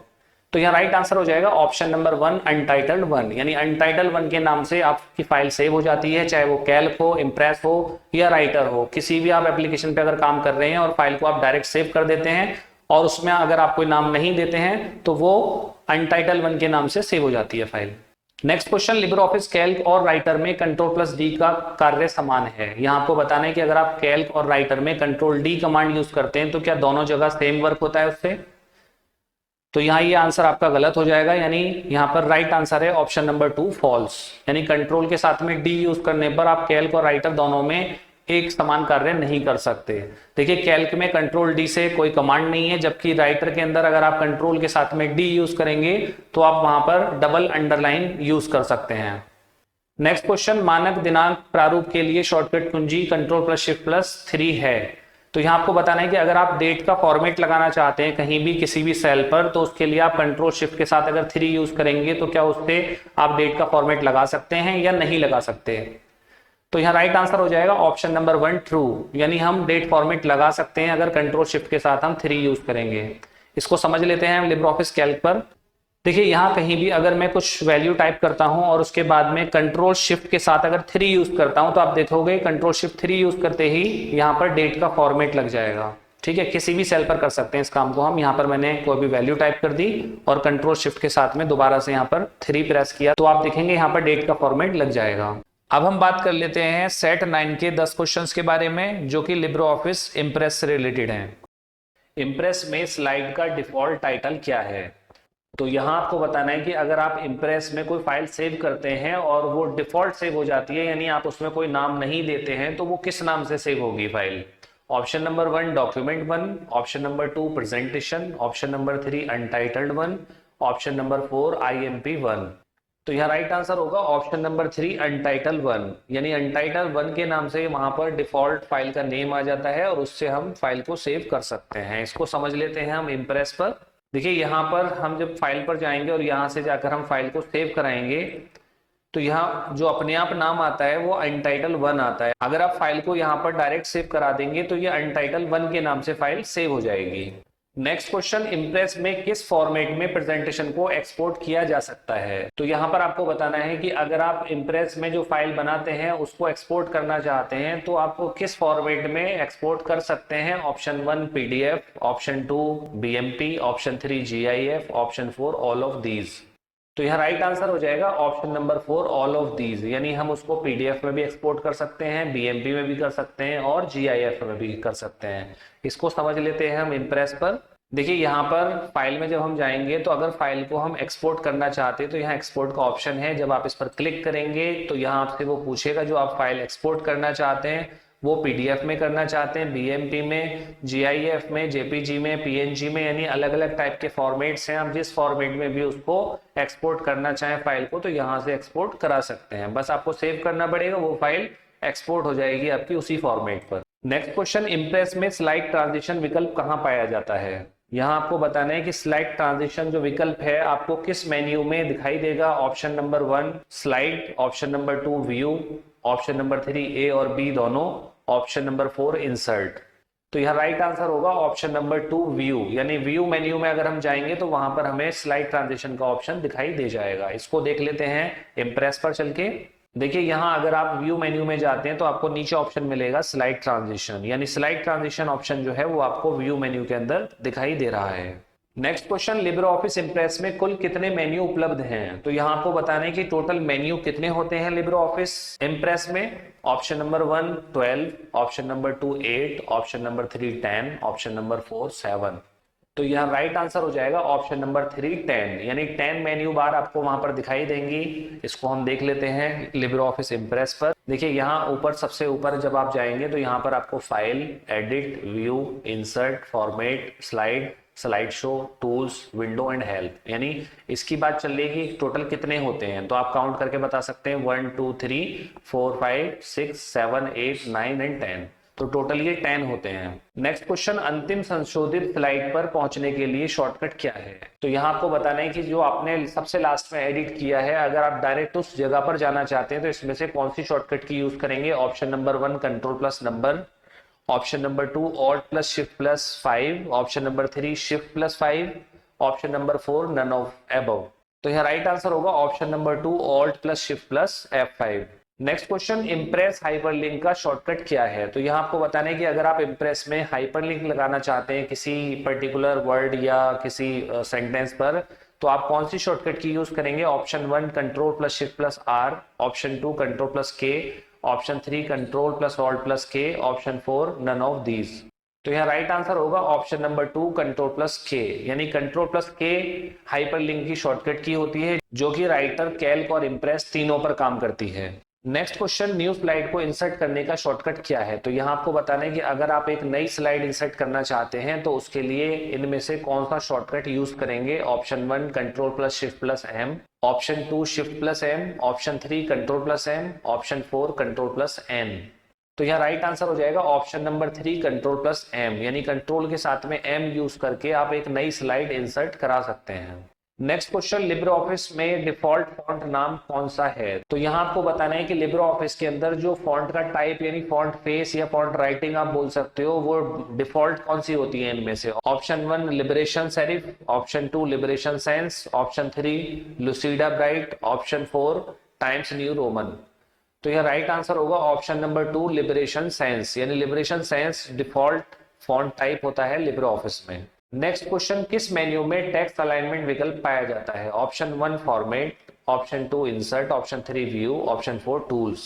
तो यहाँ राइट आंसर हो जाएगा ऑप्शन नंबर 1 अनटाइटल्ड 1, यानी अनटाइटल्ड 1 के नाम से आपकी फाइल सेव हो जाती है, चाहे वो कैल्क हो, इम्प्रेस हो या राइटर हो। किसी भी आप एप्लीकेशन पे अगर काम कर रहे हैं और फाइल को आप डायरेक्ट सेव कर देते हैं और उसमें अगर आप कोई नाम नहीं देते हैं तो वो अनटाइटल्ड 1 के नाम से सेव हो जाती है file. Next question, libre office Calc और राइटर में कंट्रोल प्लस डी का कार्य समान है। यहाँ आपको बताना है कि अगर आप कैल्क और राइटर में कंट्रोल डी कमांड यूज करते हैं तो क्या दोनों जगह सेम वर्क होता है उससे। तो यहाँ ये आंसर आपका गलत हो जाएगा, यानी यहाँ पर राइट आंसर है ऑप्शन नंबर 2 फॉल्स, यानी कंट्रोल के साथ में डी यूज करने पर आप कैल्क और राइटर दोनों में एक समान कार्य नहीं कर सकते। देखिए कैल्क में कंट्रोल डी से कोई कमांड नहीं है, जबकि राइटर के अंदर अगर आप कंट्रोल के साथ में डी यूज करेंगे तो आप वहां पर डबल अंडरलाइन यूज कर सकते हैं। नेक्स्ट क्वेश्चन, मानक दिनांक प्रारूप के लिए शॉर्टकट कुंजी कंट्रोल प्लस शिफ्ट प्लस 3 है। तो यहाँ आपको बताना है कि अगर आप डेट का फॉर्मेट लगाना चाहते हैं कहीं भी किसी भी सेल पर तो उसके लिए आप कंट्रोल शिफ्ट के साथ अगर 3 यूज करेंगे तो क्या उससे आप डेट का फॉर्मेट लगा सकते हैं या नहीं लगा सकते। तो यहाँ राइट आंसर हो जाएगा ऑप्शन नंबर 1 ट्रू, यानी हम डेट फॉर्मेट लगा सकते हैं अगर कंट्रोल शिफ्ट के साथ हम 3 यूज करेंगे। इसको समझ लेते हैं हम लिब्रे ऑफिस कैल्क पर। देखिए यहाँ कहीं भी अगर मैं कुछ वैल्यू टाइप करता हूं और उसके बाद में कंट्रोल शिफ्ट के साथ अगर 3 यूज करता हूं तो आप देखोगे कंट्रोल शिफ्ट 3 यूज करते ही यहाँ पर डेट का फॉर्मेट लग जाएगा। ठीक है, किसी भी सेल पर कर सकते हैं इस काम को हम। यहाँ पर मैंने कोई भी वैल्यू टाइप कर दी और कंट्रोल शिफ्ट के साथ में दोबारा से यहाँ पर 3 प्रेस किया तो आप देखेंगे यहाँ पर डेट का फॉर्मेट लग जाएगा। अब हम बात कर लेते हैं सेट 9 के 10 क्वेश्चंस के बारे में जो कि लिब्रे ऑफिस इम्प्रेस से रिलेटेड हैं। इम्प्रेस में स्लाइड का डिफॉल्ट टाइटल क्या है। तो यहाँ आपको बताना है कि अगर आप इम्प्रेस में कोई फाइल सेव करते हैं और वो डिफॉल्ट सेव हो जाती है, यानी आप उसमें कोई नाम नहीं देते हैं, तो वो किस नाम से सेव होगी file. Option number 1 document 1, option number 2 presentation, option number 3 untitled 1, option number 4 IMP1। तो यहाँ राइट आंसर होगा ऑप्शन नंबर 3 अनटाइटल 1, यानी अनटाइटल 1 के नाम से वहां पर डिफॉल्ट फाइल का नेम आ जाता है और उससे हम फाइल को सेव कर सकते हैं। इसको समझ लेते हैं हम इम्प्रेस पर। देखिए यहाँ पर हम जब फाइल पर जाएंगे और यहाँ से जाकर हम फाइल को सेव कराएंगे तो यहाँ जो अपने आप नाम आता है वो अनटाइटल 1 आता है। अगर आप फाइल को यहाँ पर डायरेक्ट सेव करा देंगे तो ये अनटाइटल 1 के नाम से फाइल सेव हो जाएगी। नेक्स्ट क्वेश्चन, इम्प्रेस में किस फॉर्मेट में प्रेजेंटेशन को एक्सपोर्ट किया जा सकता है? तो यहाँ पर आपको बताना है कि अगर आप इम्प्रेस में जो फाइल बनाते हैं उसको एक्सपोर्ट करना चाहते हैं तो आप किस फॉर्मेट में एक्सपोर्ट कर सकते हैं। Option 1 PDF, option 2 BMP, option 3 GIF, option 4 all of these. तो यहाँ राइट आंसर हो जाएगा option number 4 all of these, यानी हम उसको PDF में भी एक्सपोर्ट कर सकते हैं, BMP में भी कर सकते हैं और GIF में भी कर सकते हैं। इसको समझ लेते हैं हम इम्प्रेस पर। देखिए यहाँ पर फाइल में जब हम जाएंगे तो अगर फाइल को हम एक्सपोर्ट करना चाहते हैं तो यहाँ एक्सपोर्ट का ऑप्शन है। जब आप इस पर क्लिक करेंगे तो यहाँ आपसे वो पूछेगा जो आप फाइल एक्सपोर्ट करना चाहते हैं वो PDF में करना चाहते हैं, BMP में, GIF में, JPG में, PNG में, यानी अलग अलग टाइप के फॉर्मेट्स हैं। आप जिस फॉर्मेट में भी उसको एक्सपोर्ट करना चाहें फाइल को तो यहाँ से एक्सपोर्ट करा सकते हैं। बस आपको सेव करना पड़ेगा, वो फाइल एक्सपोर्ट हो जाएगी आपकी उसी फॉर्मेट पर। नेक्स्ट क्वेश्चन, इम्प्रेस में स्लाइड ट्रांजिशन विकल्प कहाँ पाया जाता है? यहाँ आपको बताना है कि स्लाइड ट्रांजिशन जो विकल्प है आपको किस मेन्यू में दिखाई देगा। Option number 1 slide, option number 2 view, option number 3 A और B दोनों, ऑप्शन नंबर 4 इंसर्ट। तो यहाँ राइट आंसर होगा ऑप्शन नंबर 2 व्यू, यानी व्यू मेन्यू में अगर हम जाएंगे तो वहां पर हमें स्लाइड ट्रांजिशन का ऑप्शन दिखाई दे जाएगा। इसको देख लेते हैं इम्प्रेस पर चल के। देखिए यहाँ अगर आप व्यू मेन्यू में जाते हैं तो आपको नीचे ऑप्शन मिलेगा स्लाइड ट्रांजिशन, यानी स्लाइड ट्रांजिशन ऑप्शन जो है वो आपको व्यू मेन्यू के अंदर दिखाई दे रहा है। Next question, libre office impress में कुल कितने मेन्यू उपलब्ध हैं? तो यहाँ आपको बताना है कि टोटल मेन्यू कितने होते हैं लिब्रे ऑफिस इम्प्रेस में। Option number 1 12, option number 2 8, option number 3 10, option number 4 7। तो यहाँ राइट आंसर हो जाएगा ऑप्शन नंबर 3 10, यानी 10 मेन्यू बार आपको वहां पर दिखाई देंगी। इसको हम देख लेते हैं लिब्रे ऑफिस इम्प्रेस पर। देखिए यहाँ ऊपर सबसे ऊपर जब आप जाएंगे तो यहाँ पर आपको file, edit, view, insert, format, slide, slide show, tools, window and help, यानी इसकी बात चल रही है कि टोटल कितने होते हैं। तो आप काउंट करके बता सकते हैं 1 2 3 4 5 6 7 8 9 एंड 10। तो टोटल ये 10 होते हैं। नेक्स्ट क्वेश्चन, अंतिम संशोधित स्लाइड पर पहुंचने के लिए शॉर्टकट क्या है? तो यहाँ आपको बताना है कि जो आपने सबसे लास्ट में एडिट किया है अगर आप डायरेक्ट उस जगह पर जाना चाहते हैं तो इसमें से कौन सी शॉर्टकट की यूज करेंगे। Option number 1 control plus number, option number 2 alt plus shift plus 5, option number 3 shift plus 5, option number 4 none of above. तो यहाँ राइट आंसर होगा option number 2 alt plus shift plus F5। Next question, Impress hyperlink का shortcut क्या है? तो यहाँ आपको बताना है कि अगर आप इम्प्रेस में हाइपरलिंक लगाना चाहते हैं किसी पर्टिकुलर वर्ड या किसी सेंटेंस पर तो आप कौन सी शॉर्टकट की यूज करेंगे। Option 1 control plus shift plus R, option 2 control plus K, option 3 control plus alt plus K, option 4 none of these. तो यहाँ राइट आंसर होगा option number 2 control plus K, यानी कंट्रोल प्लस K हाइपरलिंक की shortcut की होती है जो कि राइटर, कैल्क और इम्प्रेस तीनों पर काम करती है। नेक्स्ट क्वेश्चन, न्यू स्लाइड को इंसर्ट करने का शॉर्टकट क्या है? तो यहाँ आपको बताना है कि अगर आप एक नई स्लाइड इंसर्ट करना चाहते हैं तो उसके लिए इनमें से कौन सा शॉर्टकट यूज करेंगे। Option 1 control plus shift plus M, option 2 shift plus M, option 3 control plus M, option 4 control plus N। तो यहाँ राइट आंसर हो जाएगा option number 3 control plus M, यानी कंट्रोल के साथ में M यूज करके आप एक नई स्लाइड इंसर्ट करा सकते हैं। नेक्स्ट क्वेश्चन, लिब्रे ऑफिस में डिफॉल्ट फॉन्ट नाम कौन सा है? तो यहाँ आपको बताना है कि लिब्रे ऑफिस के अंदर जो फॉन्ट का टाइप यानी फॉन्ट फेस या फॉन्ट राइटिंग आप बोल सकते हो वो डिफॉल्ट कौन सी होती है इनमें से। Option 1 liberation serif, option 2 liberation sans, option 3 Lucida Bright, option 4 Times New Roman. तो यह राइट आंसर होगा ऑप्शन नंबर 2 लिबरेशन सेंस, यानी liberation sans default font type होता है लिब्रे ऑफिस में। नेक्स्ट क्वेश्चन, किस मेन्यू में टेक्स्ट अलाइनमेंट विकल्प पाया जाता है? Option 1 format, option 2 insert, option 3 view, option 4 tools.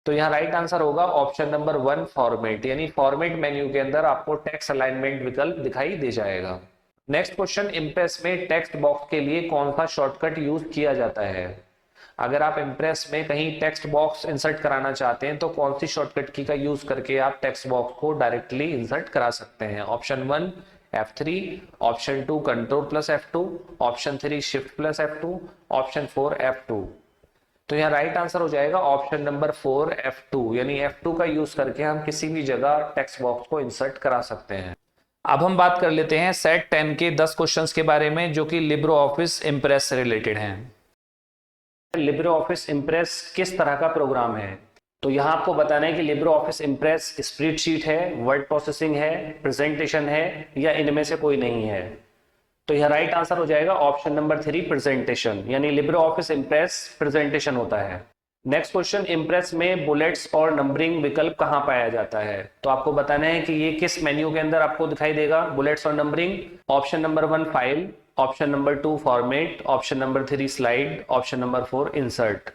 तो यहाँ राइट आंसर होगा ऑप्शन नंबर 1 फॉर्मेट, यानी फॉर्मेट मेन्यू के अंदर आपको टेक्स्ट अलाइनमेंट विकल्प दिखाई दे जाएगा। नेक्स्ट क्वेश्चन, इम्प्रेस में टेक्स्ट बॉक्स के लिए कौन सा शॉर्टकट यूज किया जाता है? अगर आप इम्प्रेस में कहीं टेक्स्ट बॉक्स इंसर्ट कराना चाहते हैं तो कौन सी शॉर्टकट की का यूज करके आप टेक्स्ट बॉक्स को डायरेक्टली इंसर्ट करा सकते हैं। Option 1 F3, option 2 control plus F2, option 3 shift plus F2, option 4 F2। तो यहाँ राइट आंसर हो जाएगा ऑप्शन नंबर 4 F2, यानी F2 का यूज करके हम किसी भी जगह टेक्स्ट बॉक्स को इंसर्ट करा सकते हैं। अब हम बात कर लेते हैं सेट 10 के 10 क्वेश्चंस के बारे में जो कि लिब्रो ऑफिस इम्प्रेस से रिलेटेड हैं। लिब्रो ऑफिस इम्प्रेस किस तरह का प्रोग्राम है? तो यहाँ आपको बताना है कि लिब्रो ऑफिस इम्प्रेस स्प्रेडशीट है, वर्ड प्रोसेसिंग है, प्रेजेंटेशन है या इनमें से कोई नहीं है। तो यह राइट आंसर हो जाएगा ऑप्शन नंबर 3 प्रेजेंटेशन, यानी लिब्रो ऑफिस इम्प्रेस प्रेजेंटेशन होता है। नेक्स्ट क्वेश्चन, इम्प्रेस में बुलेट्स और नंबरिंग विकल्प कहाँ पाया जाता है? तो आपको बताना है कि ये किस मेन्यू के अंदर आपको दिखाई देगा बुलेट्स और numbering. Option number 1 file, option number 2 format, option number 3 slide, option number 4 insert.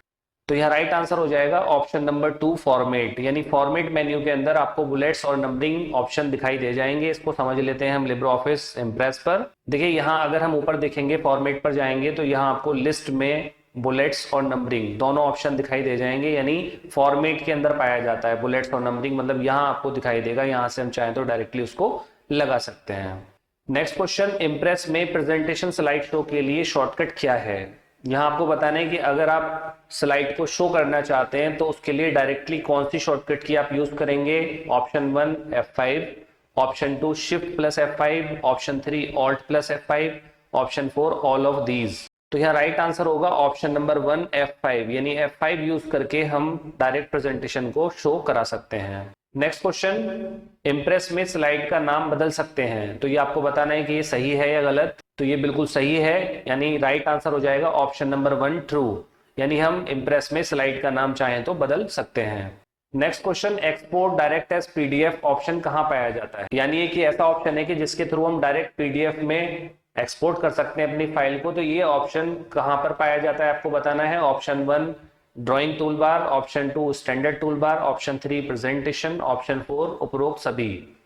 तो यह राइट आंसर हो जाएगा ऑप्शन नंबर 2 फॉर्मेट, यानी फॉर्मेट मेन्यू के अंदर आपको बुलेट्स और नंबरिंग ऑप्शन दिखाई दे जाएंगे। इसको समझ लेते हैं हम लिब्रो ऑफिस इम्प्रेस पर। देखिए यहाँ अगर हम ऊपर देखेंगे फॉर्मेट पर जाएंगे तो यहाँ आपको लिस्ट में बुलेट्स और नंबरिंग दोनों ऑप्शन दिखाई दे जाएंगे, यानी फॉर्मेट के अंदर पाया जाता है बुलेट्स और नंबरिंग, मतलब यहाँ आपको दिखाई देगा। यहाँ से हम चाहें तो डायरेक्टली उसको लगा सकते हैं। नेक्स्ट क्वेश्चन, इम्प्रेस में प्रेजेंटेशन स्लाइड शो के लिए शॉर्टकट क्या है? यहाँ आपको बताना है कि अगर आप स्लाइड को शो करना चाहते हैं तो उसके लिए डायरेक्टली कौन सी शॉर्टकट की आप यूज करेंगे। Option 1 F5, option 2 shift plus F5, option 3 alt plus F5, option 4 all of these. तो यहाँ राइट आंसर होगा ऑप्शन नंबर 1 F5, यानी F5 यूज करके हम डायरेक्ट प्रेजेंटेशन को शो करा सकते हैं। नेक्स्ट क्वेश्चन, इम्प्रेस में स्लाइड का नाम बदल सकते हैं? तो ये आपको बताना है कि ये सही है या गलत। तो ये बिल्कुल सही है, यानी राइट आंसर हो जाएगा ऑप्शन नंबर 1 ट्रू, यानी हम इम्प्रेस में स्लाइड का नाम चाहें तो बदल सकते हैं। Next question, export direct as PDF option कहाँ पाया जाता है? यानी कि ऐसा ऑप्शन है कि जिसके थ्रू हम डायरेक्ट पीडीएफ में एक्सपोर्ट कर सकते हैं अपनी फाइल को। तो ये ऑप्शन कहाँ पर पाया जाता है आपको बताना है। Option 1 drawing tool bar, option 2 standard tool bar, option 3 presentation, option 4 उपरोक्त सभी।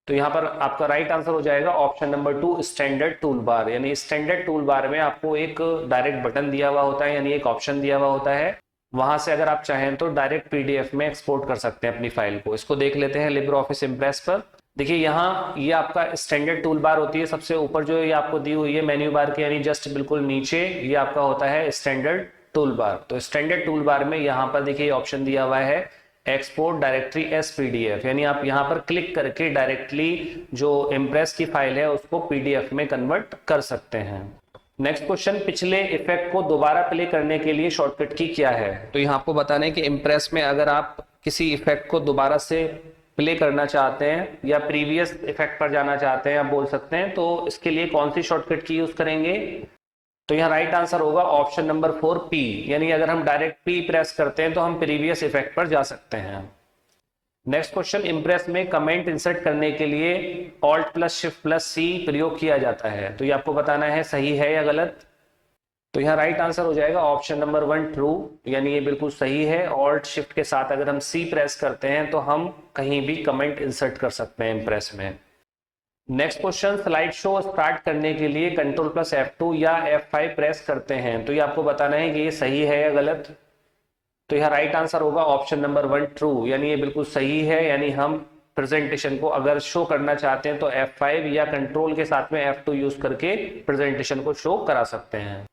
तो यहाँ पर आपका राइट आंसर हो जाएगा option number 2 standard tool bar, यानी स्टैंडर्ड टूल बार में आपको एक डायरेक्ट बटन दिया हुआ होता है, यानी एक ऑप्शन दिया हुआ होता है। वहां से अगर आप चाहें तो डायरेक्ट पीडीएफ में एक्सपोर्ट कर सकते हैं अपनी फाइल को। इसको देख लेते हैं लिब्रो ऑफिस इम्प्रेस पर। देखिए यहाँ ये आपका स्टैंडर्ड टूल बार होती है, सबसे ऊपर जो ये आपको दी हुई है मेन्यू बार के यानी जस्ट बिल्कुल नीचे ये आपका होता है स्टैंडर्ड टूल बार। तो स्टैंडर्ड टूल बार में यहाँ पर देखिए ऑप्शन दिया हुआ है एक्सपोर्ट डायरेक्टरी एस पीडीएफ, यानी आप यहाँ पर क्लिक करके डायरेक्टली जो इम्प्रेस की फाइल है उसको पीडीएफ में कन्वर्ट कर सकते हैं। नेक्स्ट क्वेश्चन, पिछले इफेक्ट को दोबारा प्ले करने के लिए शॉर्टकट की क्या है? तो यहाँ आपको बताना है कि इम्प्रेस में अगर आप किसी इफेक्ट को दोबारा से प्ले करना चाहते हैं या प्रीवियस इफेक्ट पर जाना चाहते हैं आप बोल सकते हैं, तो इसके लिए कौन सी शॉर्टकट की यूज करेंगे? तो यहाँ राइट आंसर होगा ऑप्शन नंबर 4 P, यानी अगर हम डायरेक्ट P प्रेस करते हैं तो हम प्रीवियस इफेक्ट पर जा सकते हैं। नेक्स्ट क्वेश्चन, इम्प्रेस में कमेंट इंसर्ट करने के लिए alt plus shift plus C प्रयोग किया जाता है। तो ये आपको बताना है सही है या गलत। तो यहाँ राइट आंसर हो जाएगा ऑप्शन नंबर 1 ट्रू, यानी ये बिल्कुल सही है। ऑल्ट शिफ्ट के साथ अगर हम C प्रेस करते हैं तो हम कहीं भी कमेंट इंसर्ट कर सकते हैं इम्प्रेस में। Next question, slide show start करने के लिए कंट्रोल प्लस F2 या F5 प्रेस करते हैं। तो ये आपको बताना है कि ये सही है या गलत। तो यह राइट आंसर होगा ऑप्शन नंबर 1 ट्रू, यानी ये बिल्कुल सही है, यानी हम प्रेजेंटेशन को अगर शो करना चाहते हैं तो F5 या कंट्रोल के साथ में F2 यूज करके प्रेजेंटेशन को शो करा सकते हैं।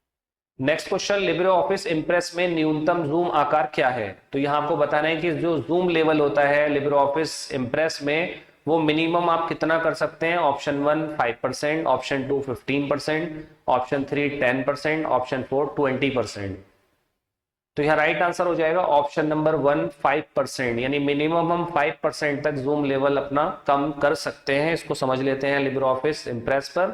Next question, libre office impress में न्यूनतम जूम आकार क्या है? तो यहाँ आपको बताना है कि जो जूम लेवल होता है लिब्रे ऑफिस इम्प्रेस में वो मिनिमम आप कितना कर सकते हैं। Option 1 5%, option 2 15%, option 3 10%, option 4 20%। तो यहाँ राइट आंसर हो जाएगा ऑप्शन नंबर 1 5%, यानी मिनिमम हम 5% तक जूम लेवल अपना कम कर सकते हैं। इसको समझ लेते हैं लिब्रे ऑफिस इम्प्रेस पर।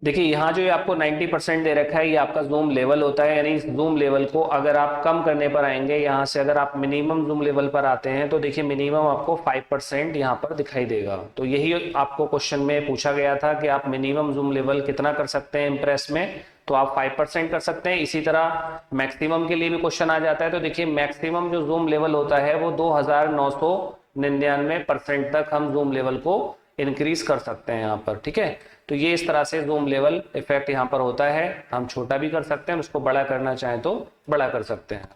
देखिए यहाँ जो ये आपको 90% दे रखा है ये आपका जूम लेवल होता है, यानी इस जूम लेवल को अगर आप कम करने पर आएंगे, यहाँ से अगर आप मिनिमम जूम लेवल पर आते हैं तो देखिए मिनिमम आपको 5% यहाँ पर दिखाई देगा। तो यही आपको क्वेश्चन में पूछा गया था कि आप मिनिमम जूम लेवल कितना कर सकते हैं इम्प्रेस में, तो आप 5% कर सकते हैं। इसी तरह मैक्सिमम के लिए भी क्वेश्चन आ जाता है, तो देखिए मैक्सिमम जो जूम लेवल होता है वो 2999% तक हम जूम लेवल को इंक्रीज कर सकते हैं यहाँ पर, ठीक है। तो ये इस तरह से जूम लेवल इफेक्ट यहाँ पर होता है। हम छोटा भी कर सकते हैं, उसको बड़ा करना चाहें तो बड़ा कर सकते हैं।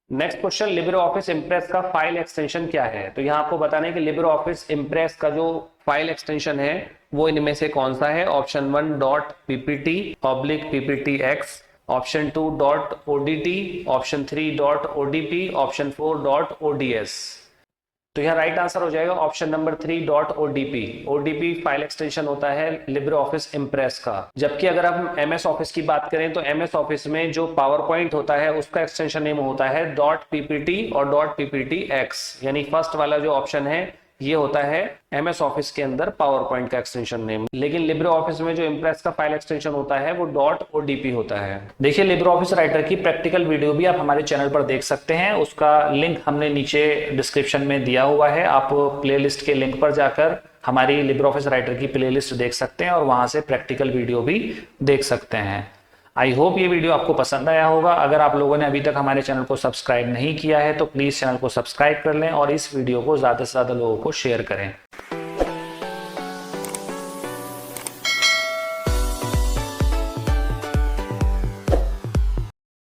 Next question, libre office impress का फाइल एक्सटेंशन क्या है? तो यहाँ आपको बताना है कि लिब्रे ऑफिस इम्प्रेस का जो फाइल एक्सटेंशन है वो इनमें से कौन सा है? Option 1 dot PPT oblique PPT X, option 2 dot ODT, option 3 dot ODP, option 4 dot ODS. तो यह राइट आंसर हो जाएगा option number 3 dot ODP. ODP file extension होता है लिब्रे ऑफिस इम्प्रेस का। जबकि अगर हम एमएस ऑफिस की बात करें तो एमएस ऑफिस में जो पावर पॉइंट होता है उसका एक्सटेंशन नेम होता है डॉट पीपीटी और डॉट पीपीटी एक्स, यानी फर्स्ट वाला जो ऑप्शन है ये होता है एमएस ऑफिस के अंदर पावर पॉइंट का एक्सटेंशन नेम। लेकिन लिब्रे ऑफिस में जो इम्प्रेस का फाइल एक्सटेंशन होता है वो डॉट ओडीपी होता है। देखिए लिब्रे ऑफिस राइटर की प्रैक्टिकल वीडियो भी आप हमारे चैनल पर देख सकते हैं, उसका लिंक हमने नीचे डिस्क्रिप्शन में दिया हुआ है। आप प्लेलिस्ट के लिंक पर जाकर हमारी लिब्रे ऑफिस राइटर की प्लेलिस्ट देख सकते हैं और वहां से प्रैक्टिकल वीडियो भी देख सकते हैं। आई होप ये वीडियो आपको पसंद आया होगा। अगर आप लोगों ने अभी तक हमारे चैनल को सब्सक्राइब नहीं किया है तो प्लीज़ चैनल को सब्सक्राइब कर लें और इस वीडियो को ज़्यादा से ज़्यादा लोगों को शेयर करें।